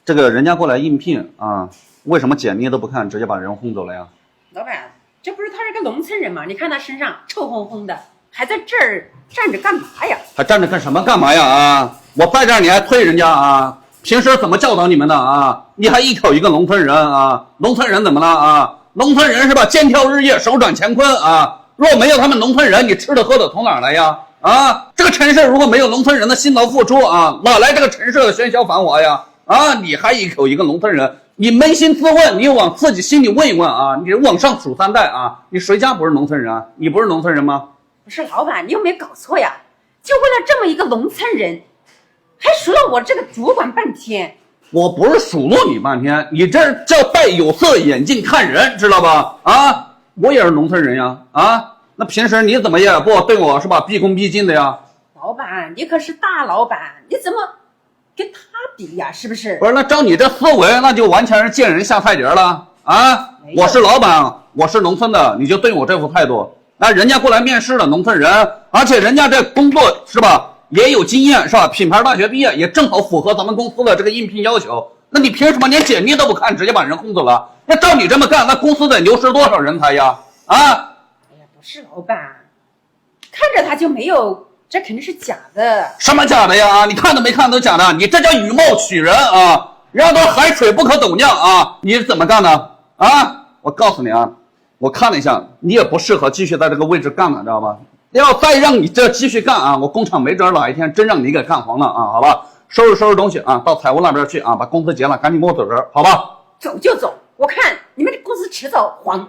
这个人家过来应聘啊，为什么简历都不看，直接把人轰走了呀？老板，这不是他是个农村人吗？你看他身上臭烘烘的，还在这儿站着干嘛呀？还站着干什么干嘛呀？啊！我在这儿你还推人家啊？平时怎么教导你们的啊？你还一口一个农村人啊？农村人怎么了啊？农村人是吧？肩挑日夜，手转乾坤啊！若没有他们农村人，你吃的喝的从哪儿来呀？啊，这个城市如果没有农村人的辛劳付出啊，哪来这个城市的喧嚣繁华呀？啊，你还一口一个农村人，你扪心自问，你往自己心里问一问啊，你往上数3代啊，你谁家不是农村人啊？你不是农村人吗？不是老板，你有没有搞错呀？就为了这么一个农村人，还数了我这个主管半天。我不是数落你半天，你这叫戴有色眼镜看人，知道吧？啊，我也是农村人呀，啊。那平时你怎么也不对我是吧毕恭毕敬的呀？老板，你可是大老板，你怎么跟他比呀？是不是？不是，那照你这思维，那就完全是见人下菜碟了啊！我是老板，我是农村的，你就对我这副态度，那人家过来面试的农村人，而且人家这工作是吧也有经验是吧？品牌大学毕业，也正好符合咱们公司的这个应聘要求。那你凭什么连简历都不看，直接把人轰走了？那照你这么干，那公司得流失多少人才呀？啊！不是老板，看着他就没有，这肯定是假的。什么假的呀？你看都没看都假的，你这叫以貌取人啊！人家都海水不可斗量啊！你是怎么干的啊？我告诉你啊，我看了一下，你也不适合继续在这个位置干了，知道吧？要再让你这继续干啊，我工厂没准哪一天真让你给干黄了啊！好吧，收拾东西啊，到财务那边去啊，把工资结了，赶紧给我走人，好吧？走就走，我看你们这公司迟早黄。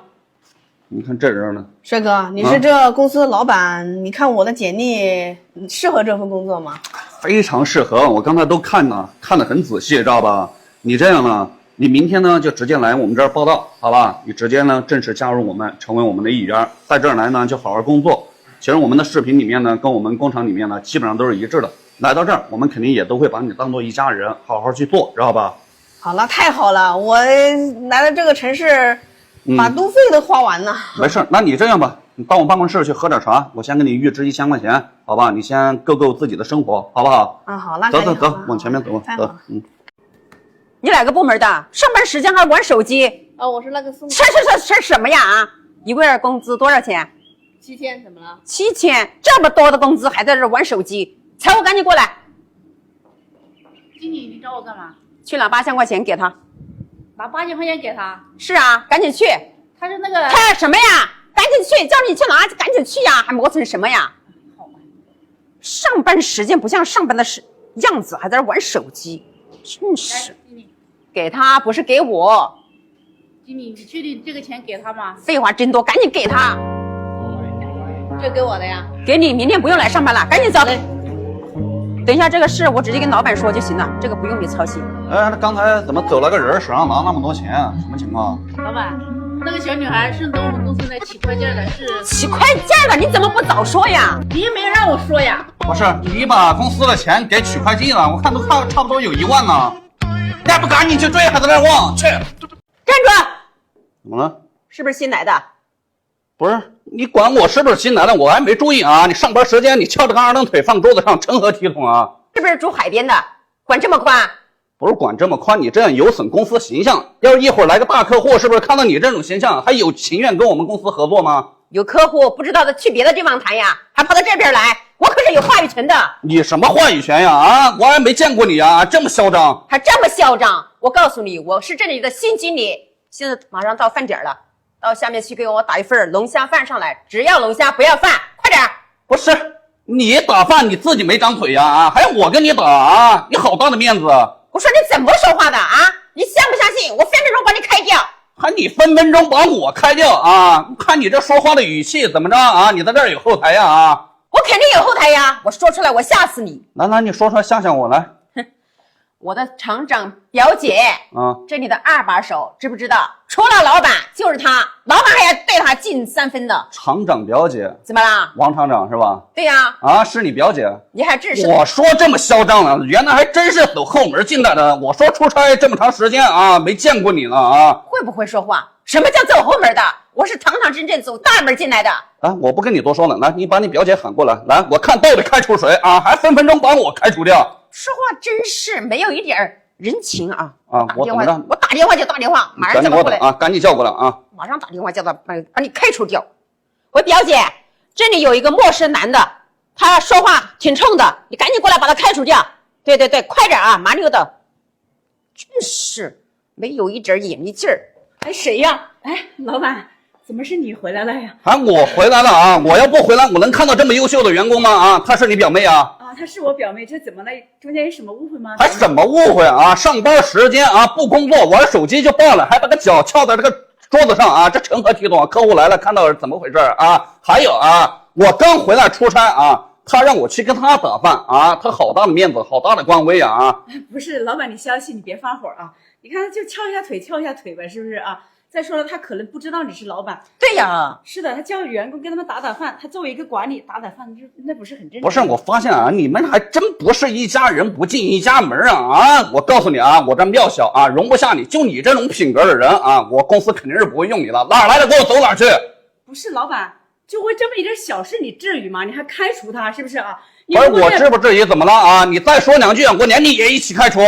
你看这人呢，帅哥，你是这公司的老板，你看我的简历适合这份工作吗？非常适合。我刚才都看得很仔细，知道吧？你这样呢，你明天呢就直接来我们这儿报道，好吧？你直接呢正式加入我们，成为我们的一员，在这儿来呢就好好工作。其实我们的视频里面呢，跟我们工厂里面呢基本上都是一致的。来到这儿，我们肯定也都会把你当做一家人，好好去做，知道吧？好了，太好了，我来了这个城市，把路费都花完了。没事，那你这样吧，你到我办公室去喝点茶，我先给你预支1000块钱，好吧？你先够自己的生活，好不好？啊，好，那走，往往前面走，走。你哪个部门的？上班时间还玩手机？哦，我是那个送吃什么呀啊？一个月工资多少钱7000，怎么了？ 7000，这么多的工资还在这玩手机？财务赶紧过来，经理，你找我干嘛？去拿8000块钱给他。拿8000块钱给他？是啊，赶紧去。他是那个他什么呀？赶紧去，叫你去拿，赶紧去呀！还磨蹭什么呀？好吧。上班时间不像上班的样子，还在这玩手机，真是。经理，给他不是给我。经理，你确定这个钱给他吗？废话真多，赶紧给他。这给我的呀？给你，明天不用来上班了，赶紧走。等一下，这个事我直接跟老板说就行了，这个不用你操心。哎，刚才怎么走了个人，手上拿那么多钱啊？什么情况？老板，那个小女孩顺着我们公司来起快件的，是起快件了，你怎么不早说呀？你也没让我说呀。不是，你把公司的钱给取快进了，我看都差不多有1万呢，你还不赶紧去追，还在那望去？站住！怎么了？是不是新来的？不是，你管我是不是新来的？我还没注意啊！你上班时间你翘着个2蹬腿放桌子上，成何体统啊？是不是住海边的？管这么宽？不是管这么宽，你这样有损公司形象。要是一会儿来个大客户，是不是看到你这种形象，还有情愿跟我们公司合作吗？有客户不知道的去别的地方谈呀，还跑到这边来，我可是有话语权的。你什么话语权呀？啊，我还没见过你啊，这么嚣张，还这么嚣张！我告诉你，我是这里的新经理。现在马上到饭点了，到下面去给我打一份龙虾饭上来，只要龙虾不要饭，快点！不是你打饭你自己没长腿呀？啊，还要我跟你打啊？你好大的面子！我说你怎么说话的啊？你相不相信？我分分钟把你开掉！还你分分钟把我开掉啊？看你这说话的语气怎么着啊？你在这儿有后台呀？啊，我肯定有后台呀！我说出来我吓死你！来，你说出来吓吓我来。我的厂长表姐，这里的2把手，知不知道？除了老板就是他，老板还要对他敬3分的。厂长表姐，怎么啦？王厂长是吧？对呀。啊，是你表姐？你还真是。我说这么嚣张了，原来还真是走后门进来的。我说出差这么长时间啊，没见过你了啊。会不会说话？什么叫走后门的？我是堂堂正正走大门进来的。啊，我不跟你多说了，来，你把你表姐喊过来，来，我看到底开除谁啊？还分分钟把我开除掉。说话真是没有一点人情啊！啊，我怎么着？我打电话就打电话，马上叫他过来啊！赶紧叫过来啊！马上打电话叫他把你开除掉。我表姐，这里有一个陌生男的，他说话挺冲的，你赶紧过来把他开除掉。对，快点啊，麻溜的。真是没有一点眼力劲儿。哎，谁呀？哎，老板，怎么是你回来了呀？啊，我回来了啊！我要不回来，我能看到这么优秀的员工吗？啊，她是你表妹啊？啊，她是我表妹，这怎么了？中间有什么误会吗？还什么误会啊？上班时间啊，不工作玩手机就罢了，还把个脚翘在这个桌子上啊，这成何体统啊？客户来了，看到怎么回事啊？还有啊，我刚回来出差啊，他让我去跟他打饭啊，他好大的面子，好大的官威啊！不是，老板，你消气，你别发火啊！你看，就翘一下腿吧，是不是啊？再说了，他可能不知道你是老板。对呀，是的，他叫员工跟他们打饭，他作为一个管理打饭，那不是很正常？不是，我发现啊，你们还真不是一家人不进一家门啊！我告诉你啊，我这庙小啊，容不下你，就你这种品格的人啊，我公司肯定是不会用你的，哪儿来的给我走哪儿去！不是，老板，就为这么一点小事，你至于吗？你还开除他，是不是啊？不是，我至不至于怎么了啊？你再说2句，我连你也一起开除。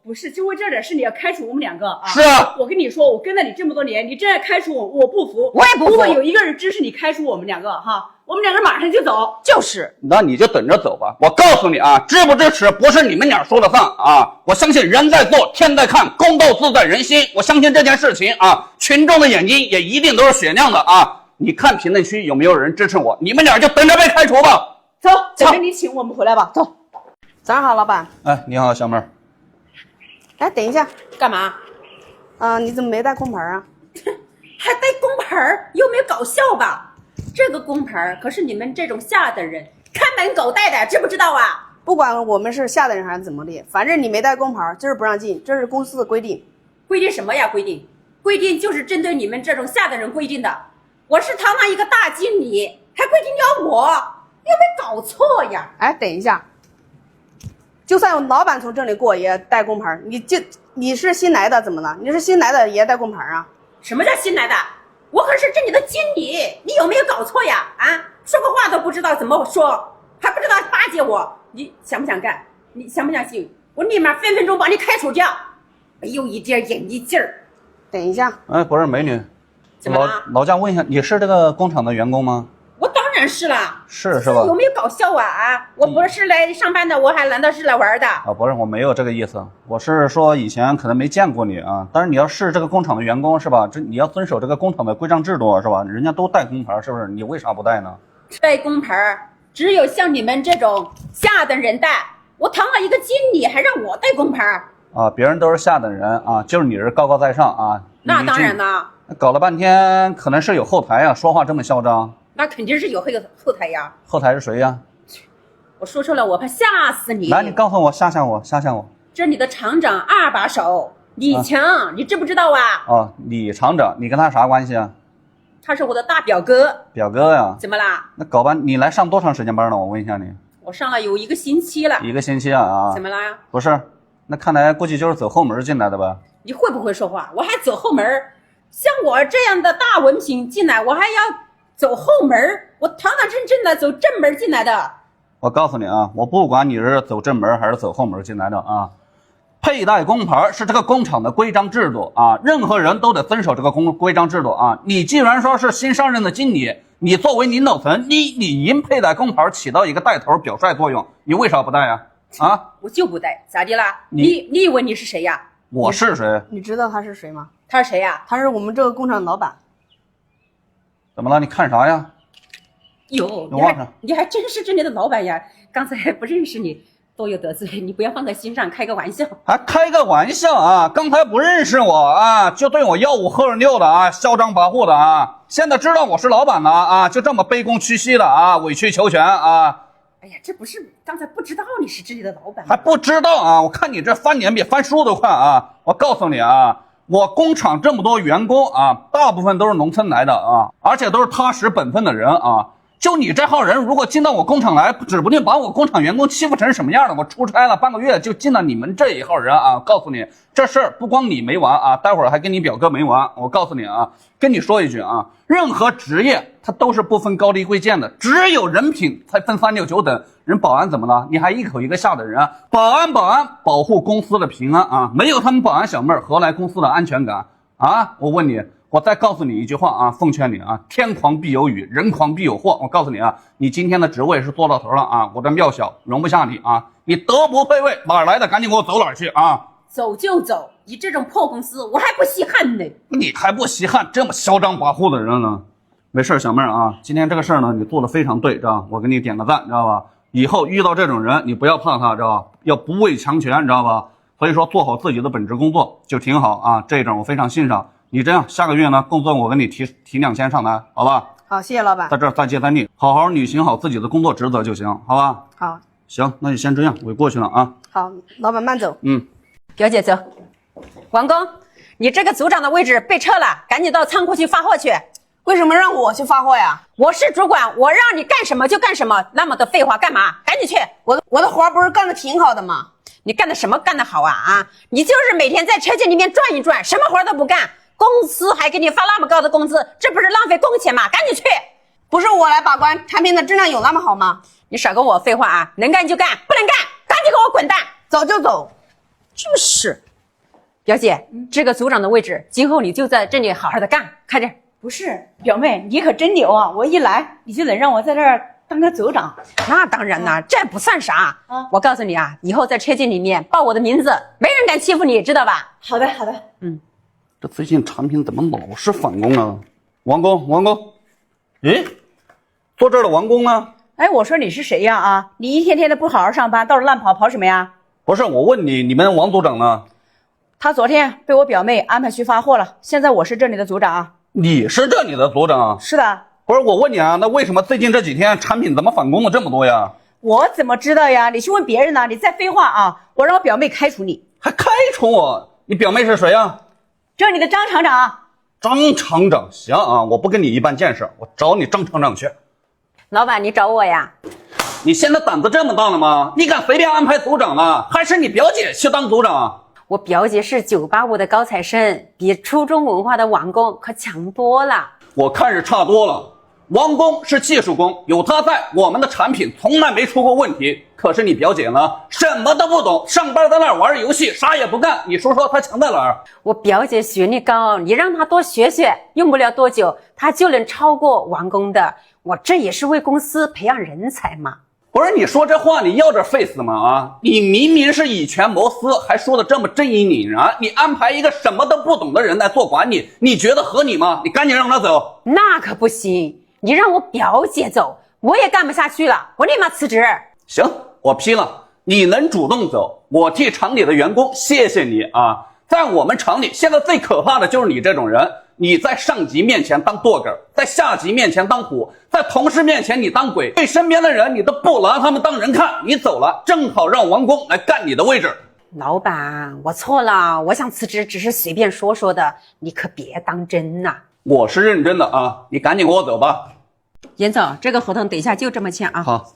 不是，就为这点事你要开除我们2个啊？是啊，我跟你说，我跟了你这么多年，你这样开除我，我不服，我也不服。如果有一个人支持你开除我们2个哈，我们2个马上就走。就是，那你就等着走吧。我告诉你啊，支不支持不是你们俩说了算啊！我相信人在做，天在看，公道自在人心。我相信这件事情啊，群众的眼睛也一定都是雪亮的啊！你看评论区有没有人支持我？你们俩就等着被开除吧。走，等着你请我们回来吧。走。早上好，老板。哎，你好，小妹儿。哎，等一下，干嘛？你怎么没带工牌啊？还带工牌儿？有没有搞笑吧？这个工牌儿可是你们这种下等人看门狗带的，知不知道啊？不管我们是下的人还是怎么的，反正你没带工牌，今儿不让进，这是公司的规定。规定什么呀？规定就是针对你们这种下的人规定的。我是堂堂一个大经理，还规定要我，有没有搞错呀？哎，等一下，就算有老板从这里过也带工牌，你是新来的怎么了？你是新来的也带工牌啊？什么叫新来的？我可是这里的经理，你有没有搞错呀？啊，说个话都不知道怎么说，还不知道巴结我，你想不想干？你相不相信？我立马分分钟把你开除掉，没有一点演艺劲儿。等一下，哎，不是美女，怎么了？老家问一下，你是这个工厂的员工吗？我当然是啦，是吧？有没有搞笑啊？我不是来上班的，我还难道是来玩的？啊，不是，我没有这个意思，我是说以前可能没见过你啊。但是你要是这个工厂的员工是吧？你要遵守这个工厂的规章制度是吧？人家都带工牌，是不是？你为啥不带呢？带工牌只有像你们这种下等人带，我堂堂一个经理还让我带工牌啊，别人都是下等人啊，就是你是高高在上啊。那当然啦，搞了半天可能是有后台啊，说话这么嚣张。那肯定是有后台呀。后台是谁呀？我说出来我怕吓死你。来，你告诉我，吓吓我。这里的厂长二把手李强，你知不知道啊？哦，李厂长，你跟他啥关系啊？他是我的大表哥。表哥呀？怎么啦？那搞班，你来上多长时间班了？我问一下你。我上了有1个星期了。1个星期啊？怎么啦？不是，那看来估计就是走后门进来的吧？你会不会说话？我还走后门？像我这样的大文凭进来，我还要走后门？我堂堂正正的走正门进来的。我告诉你啊，我不管你是走正门还是走后门进来的啊，佩戴工牌是这个工厂的规章制度啊，任何人都得遵守这个规章制度啊。你既然说是新上任的经理，你作为领导层，你理应佩戴工牌，起到一个带头表率作用，你为啥不戴呀？啊，我就不戴，咋的啦？你以为你是谁呀？我是谁？你知道他是谁吗？他是谁呀？他是我们这个工厂的老板。怎么了？你看啥呀？哟，你还真是这里的老板呀！刚才还不认识你，多有得罪，你不要放在心上，开个玩笑。还开个玩笑啊！刚才不认识我啊，就对我吆五喝六的啊，嚣张跋扈的啊！现在知道我是老板了啊，就这么卑躬屈膝的啊，委曲求全啊！哎呀，这不是刚才不知道你是这里的老板吗？还不知道啊？我看你这翻脸比翻书都快啊！我告诉你啊，我工厂这么多员工啊，大部分都是农村来的啊，而且都是踏实本分的人啊。就你这号人，如果进到我工厂来，指不定把我工厂员工欺负成什么样了。我出差了半个月，就进了你们这一号人啊！告诉你，这事儿不光你没完啊，待会儿还跟你表哥没完。我告诉你啊，跟你说一句啊，任何职业它都是不分高低贵贱的，只有人品才分3、6、9等。人保安怎么了？你还一口一个下等人啊！保安保护公司的平安啊！没有他们保安小妹儿，何来公司的安全感啊？我问你。我再告诉你一句话啊，奉劝你啊，天狂必有雨，人狂必有祸。我告诉你啊，你今天的职位是做到头了啊，我这庙小容不下你啊，你德不配位，哪儿来的赶紧给我走哪儿去啊！走就走，你这种破公司我还不稀罕呢。你还不稀罕这么嚣张跋扈的人呢？没事，小妹儿啊，今天这个事儿呢，你做的非常对，知道吧？我给你点个赞，知道吧？以后遇到这种人，你不要怕他，知道吧？要不畏强权，知道吧？所以说做好自己的本职工作就挺好啊，这一点我非常欣赏。你这样下个月呢，工资我给你提2000上来，好吧？好，谢谢老板。在这儿再接再厉，好好履行好自己的工作职责就行，好吧？好，行，那就先这样，我过去了啊。好，老板慢走。表姐走。王工，你这个组长的位置被撤了，赶紧到仓库去发货去。为什么让我去发货呀？我是主管，我让你干什么就干什么，那么多废话干嘛？赶紧去！我的活不是干得挺好的吗？你干的什么干得好啊？啊，你就是每天在车间里面转一转，什么活都不干。公司还给你发那么高的工资，这不是浪费工钱吗？赶紧去！不是我来把关，产品的质量有那么好吗？你少跟我废话啊！能干就干，不能干赶紧给我滚蛋！走就走。就是，表姐，这个组长的位置，今后你就在这里好好的干，看着。不是，表妹，你可真牛啊！我一来你就得让我在这儿当个组长。那当然啦，这不算啥。我告诉你啊，以后在车间里面报我的名字，没人敢欺负你，知道吧？好的，好的。这最近产品怎么老是返工啊？王工，诶，坐这儿的王工呢？哎，我说你是谁呀？啊，你一天天的不好好上班，到处乱跑，跑什么呀？不是，我问你，你们王组长呢？他昨天被我表妹安排去发货了，现在我是这里的组长啊。你是这里的组长？是的。不是，我问你啊，那为什么最近这几天产品怎么返工的这么多呀？我怎么知道呀？你去问别人呢。你再废话啊！我让我表妹开除你。还开除我？你表妹是谁啊？这是你的张厂长。张厂长，行啊，我不跟你一般见识，我找你张厂长去。老板，你找我呀？你现在胆子这么大了吗？你敢随便安排组长了？还是你表姐去当组长？我表姐是985的高材生，比初中文化的王工可强多了。我看是差多了。王工是技术工，有他在，我们的产品从来没出过问题。可是你表姐呢，什么都不懂，上班在那玩游戏，啥也不干。你说说她强在哪儿？我表姐学历高，你让她多学学，用不了多久，她就能超过王工的。我这也是为公司培养人才嘛。不是，你说这话你要这 face 吗？啊，你明明是以权谋私，还说的这么正义凛然。你安排一个什么都不懂的人来做管理，你觉得合理吗？你赶紧让他走。那可不行，你让我表姐走，我也干不下去了，我立马辞职。行，我批了。你能主动走，我替厂里的员工谢谢你啊。在我们厂里，现在最可怕的就是你这种人。你在上级面前当舵杆，在下级面前当虎，在同事面前你当鬼，对身边的人你都不拿他们当人看。你走了，正好让王工来干你的位置。老板，我错了，我想辞职只是随便说说的，你可别当真呐。我是认真的啊，你赶紧给我走吧。严总，这个合同等一下就这么签啊。好。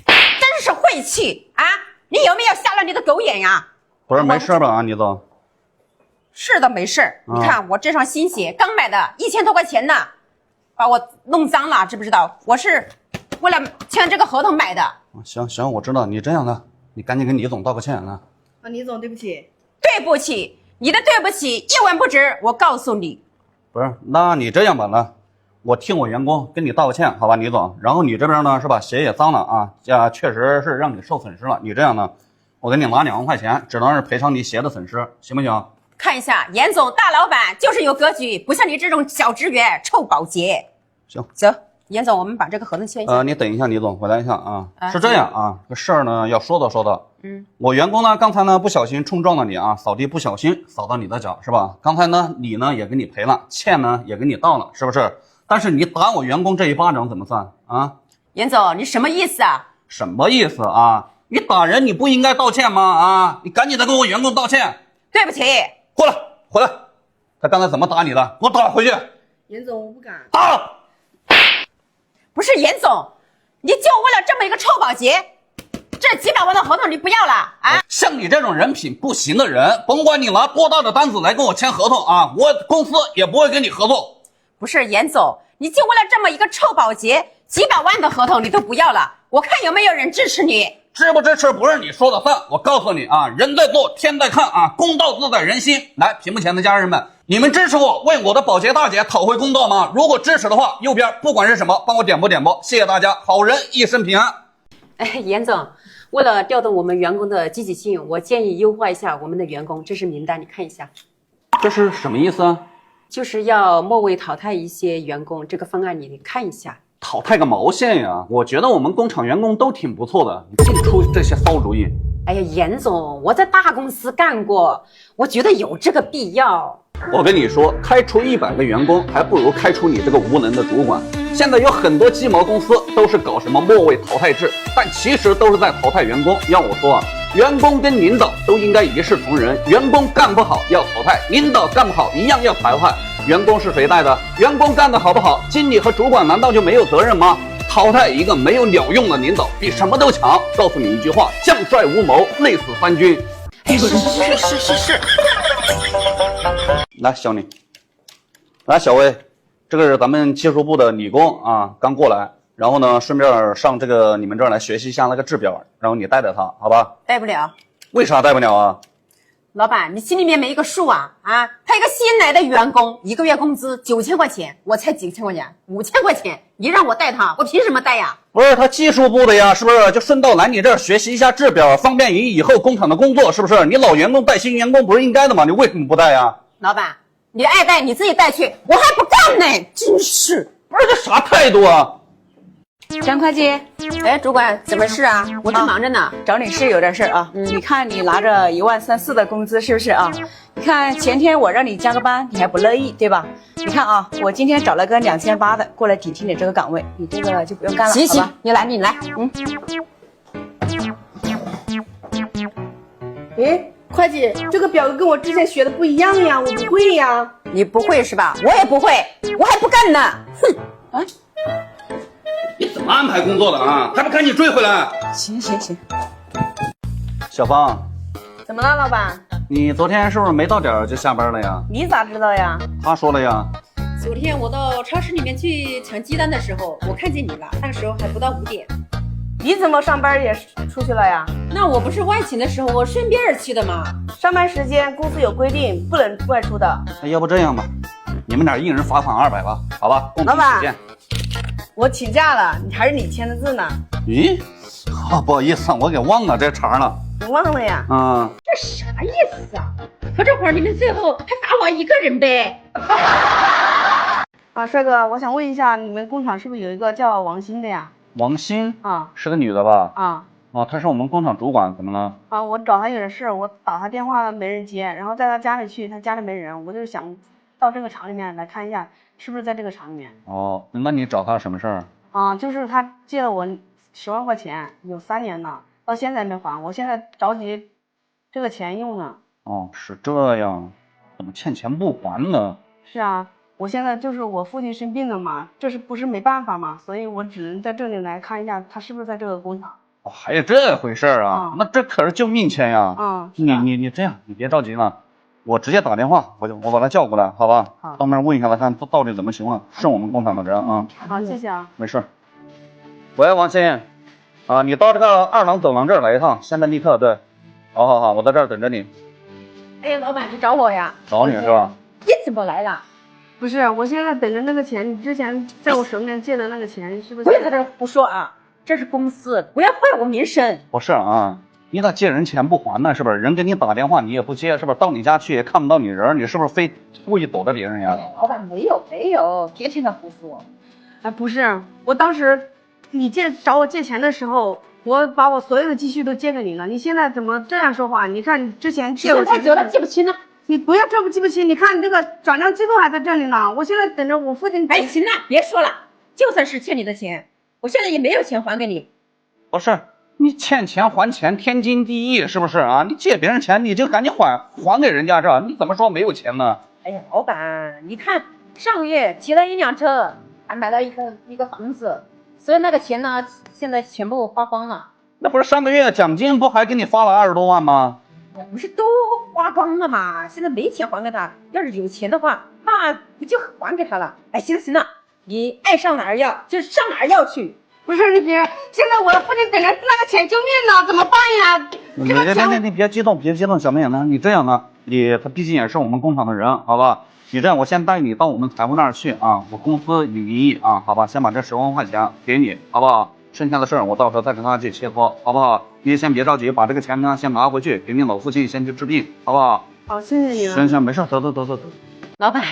真是晦气啊！你有没有瞎了你的狗眼呀？不是没事吧啊，倪总？是的，没事。你看我这双新鞋刚买的，1000多块钱呢，把我弄脏了，知不知道？我是为了签这个合同买的。行行，我知道你这样的，你赶紧跟倪总道个歉啊。倪总，对不起。对不起，你的对不起一文不值，我告诉你。不是，那你这样吧，那我替我员工跟你道个歉，好吧，倪总。然后你这边呢，是吧，鞋也脏了啊，确实是让你受损失了。你这样呢，我给你拿2万块钱，只能是赔偿你鞋的损失，行不行？看一下，严总大老板就是有格局，不像你这种小职员臭保洁。行，走，严总，我们把这个合同签一下。你等一下，倪总，回来一下啊。是这样啊，这事儿呢要说道。我员工呢刚才呢不小心冲撞了你啊，扫地不小心扫到你的脚是吧？刚才呢你呢也给你赔了，歉呢也给你道了，是不是？但是你打我员工这一巴掌怎么算啊？严总，你什么意思啊？什么意思啊？你打人你不应该道歉吗？啊，你赶紧的跟我员工道歉。对不起。过来，回来。他刚才怎么打你的？给我打回去。严总，我不敢。打！不是严总，你就为了这么一个臭保洁，这几百万的合同你不要了啊？像你这种人品不行的人，甭管你拿多大的单子来跟我签合同啊，我公司也不会跟你合作。不是严总，你就为了这么一个臭保洁，几百万的合同你都不要了，我看有没有人支持你。支不支持不是你说了算，我告诉你啊，人在做天在看啊，公道自在人心。来，屏幕前的家人们，你们支持我为我的保洁大姐讨回公道吗？如果支持的话，右边不管是什么帮我点播，谢谢大家，好人一生平安。严总，为了调动我们员工的积极性，我建议优化一下我们的员工，这是名单，你看一下。这是什么意思啊？就是要末位淘汰一些员工，这个方案你看一下。淘汰个毛线呀！我觉得我们工厂员工都挺不错的，你净出这些骚主意。哎呀，严总，我在大公司干过，我觉得有这个必要。我跟你说，开除100个员工，还不如开除你这个无能的主管。现在有很多鸡毛公司都是搞什么末位淘汰制，但其实都是在淘汰员工。要我说啊，员工跟领导都应该一视同仁，员工干不好要淘汰，领导干不好一样要淘汰。员工是谁带的？员工干得好不好，经理和主管难道就没有责任吗？淘汰一个没有鸟用的领导，比什么都强。告诉你一句话：将帅无谋，累死三军。是。来，小李，来，小薇，这个是咱们技术部的理工啊，刚过来，然后呢，顺便上这个你们这儿来学习一下那个制表，然后你带带他，好吧？带不了。为啥带不了啊？老板，你心里面没一个数啊？他一个新来的员工，一个月工资9000块钱，我才几千块钱，5000块钱，你让我带他，我凭什么带呀？不是他技术部的呀，是不是？就顺道来你这儿学习一下制表，方便于以后工厂的工作，是不是？你老员工带新员工不是应该的吗？你为什么不带呀？老板，你爱带你自己带去，我还不干呢，真是！不是这啥态度啊？张会计，哎，主管，怎么事啊？我正忙着呢。找你是有点事啊。你看你拿着1.3万4的工资是不是啊？你看前天我让你加个班，你还不乐意对吧？你看啊，我今天找了个2800的过来顶替你这个岗位，你这个就不用干了。行，好吧？你来。哎，会计，这个表格跟我之前学的不一样呀，我不会呀。你不会是吧？我也不会，我还不干呢。哼！你怎么安排工作的啊？还不赶紧追回来！行，小芳，怎么了，老板？你昨天是不是没到点就下班了呀？你咋知道呀？他说了呀。昨天我到超市里面去抢鸡蛋的时候，我看见你了，那个时候还不到5点。你怎么上班也出去了呀？那我不是外勤的时候，我顺便而去的嘛。上班时间公司有规定，不能外出的。那要不这样吧，你们俩一人罚款200吧，好吧？共同实践。我请假了，还是你签的字呢。咦，不好意思，我给忘了这茬了。你忘了呀？这啥意思啊？可这会儿你们最后还罚我一个人呗？啊，帅哥，我想问一下，你们工厂是不是有一个叫王鑫的呀？王鑫啊，是个女的吧？啊。哦，她是我们工厂主管，怎么了？啊，我找他有点事，我打他电话没人接，然后在他家里去，他家里没人，我就想到这个厂里面来看一下，是不是在这个厂里面。哦，那你找他什么事儿？啊，就是他借了我10万块钱，有3年了，到现在没还，我现在着急这个钱用呢。哦，是这样，怎么欠钱不还呢？是啊，我现在就是我父亲生病了嘛，这是不是没办法嘛，所以我只能在这里来看一下他是不是在这个工厂。哦，还有这回事啊？那这可是救命钱呀！你这样，你别着急了，我直接打电话，我把他叫过来，好吧？好，当面问一下他看到底怎么情况，是我们工厂的人啊。好，谢谢啊。没事。喂，王鑫，啊，你到这个2廊走廊这儿来一趟，现在立刻。对，好，我在这儿等着你。哎呀，老板，你找我呀？找你是吧？你怎么来了？不是，我现在等着那个钱，你之前在我手里面借的那个钱，是不是？不要在这胡说啊！这是公司，不要坏我名声。不是啊，你咋借人钱不还呢？是不是？人给你打电话你也不接，是不是？到你家去也看不到你人，你是不是非故意躲着别人呀？老板没有，别听他胡说。哎，不是，我当时你找我借钱的时候，我把我所有的积蓄都借给你了，你现在怎么这样说话？你看你之前借我钱太久了，记不清了。你不要这不记不清，你看你这个转账记录还在这里呢，我现在等着我父亲。哎，行了，别说了，就算是欠你的钱，我现在也没有钱还给你。不是，你欠钱还钱天经地义，是不是啊？你借别人钱你就赶紧还给人家，这你怎么说没有钱呢？哎呀，老板，你看上个月提了1辆车，还买了一个房子，所以那个钱呢，现在全部花光了。那不是上个月奖金不还给你发了20多万吗？我不是都花光了吗？现在没钱还给他，要是有钱的话，那不就还给他了？哎，行了，你爱上哪儿要就上哪儿要去。不是你别，现在我的父亲等着那个钱救命呢，怎么办呀？你别激动，小妹呢？你这样呢？他毕竟也是我们工厂的人，好吧？你这样，我先带你到我们财务那儿去啊，我公司有名义啊，好吧？先把这10万块钱给你，好不好？剩下的事儿我到时候再跟他去切磋，好不好？你先别着急，把这个钱呢先拿回去，给你老父亲先去治病，好不好？好，谢谢你了。行，没事，走。老板，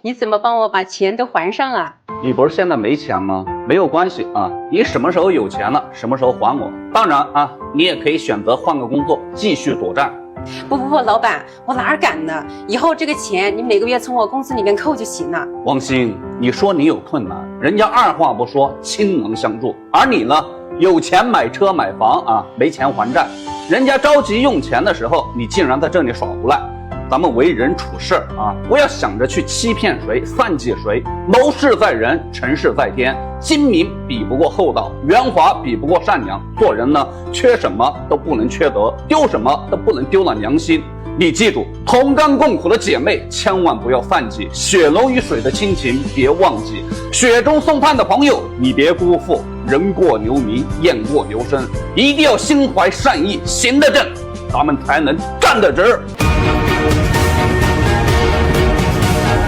你怎么帮我把钱都还上了？你不是现在没钱吗？没有关系啊，你什么时候有钱了，什么时候还我。当然啊，你也可以选择换个工作，继续躲债。不，老板，我哪儿敢呢？以后这个钱你每个月从我公司里面扣就行了。王鑫，你说你有困难，人家2话不说，倾囊相助，而你呢，有钱买车买房啊，没钱还债。人家着急用钱的时候，你竟然在这里耍无赖。咱们为人处事啊，不要想着去欺骗谁、算计谁。谋事在人，成事在天。精明比不过厚道，圆滑比不过善良。做人呢，缺什么都不能缺德，丢什么都不能丢了良心。你记住，同甘共苦的姐妹千万不要犯忌，血浓于水的亲情别忘记，雪中送炭的朋友你别辜负。人过留名，雁过留声，一定要心怀善意，行得正，咱们才能站得直。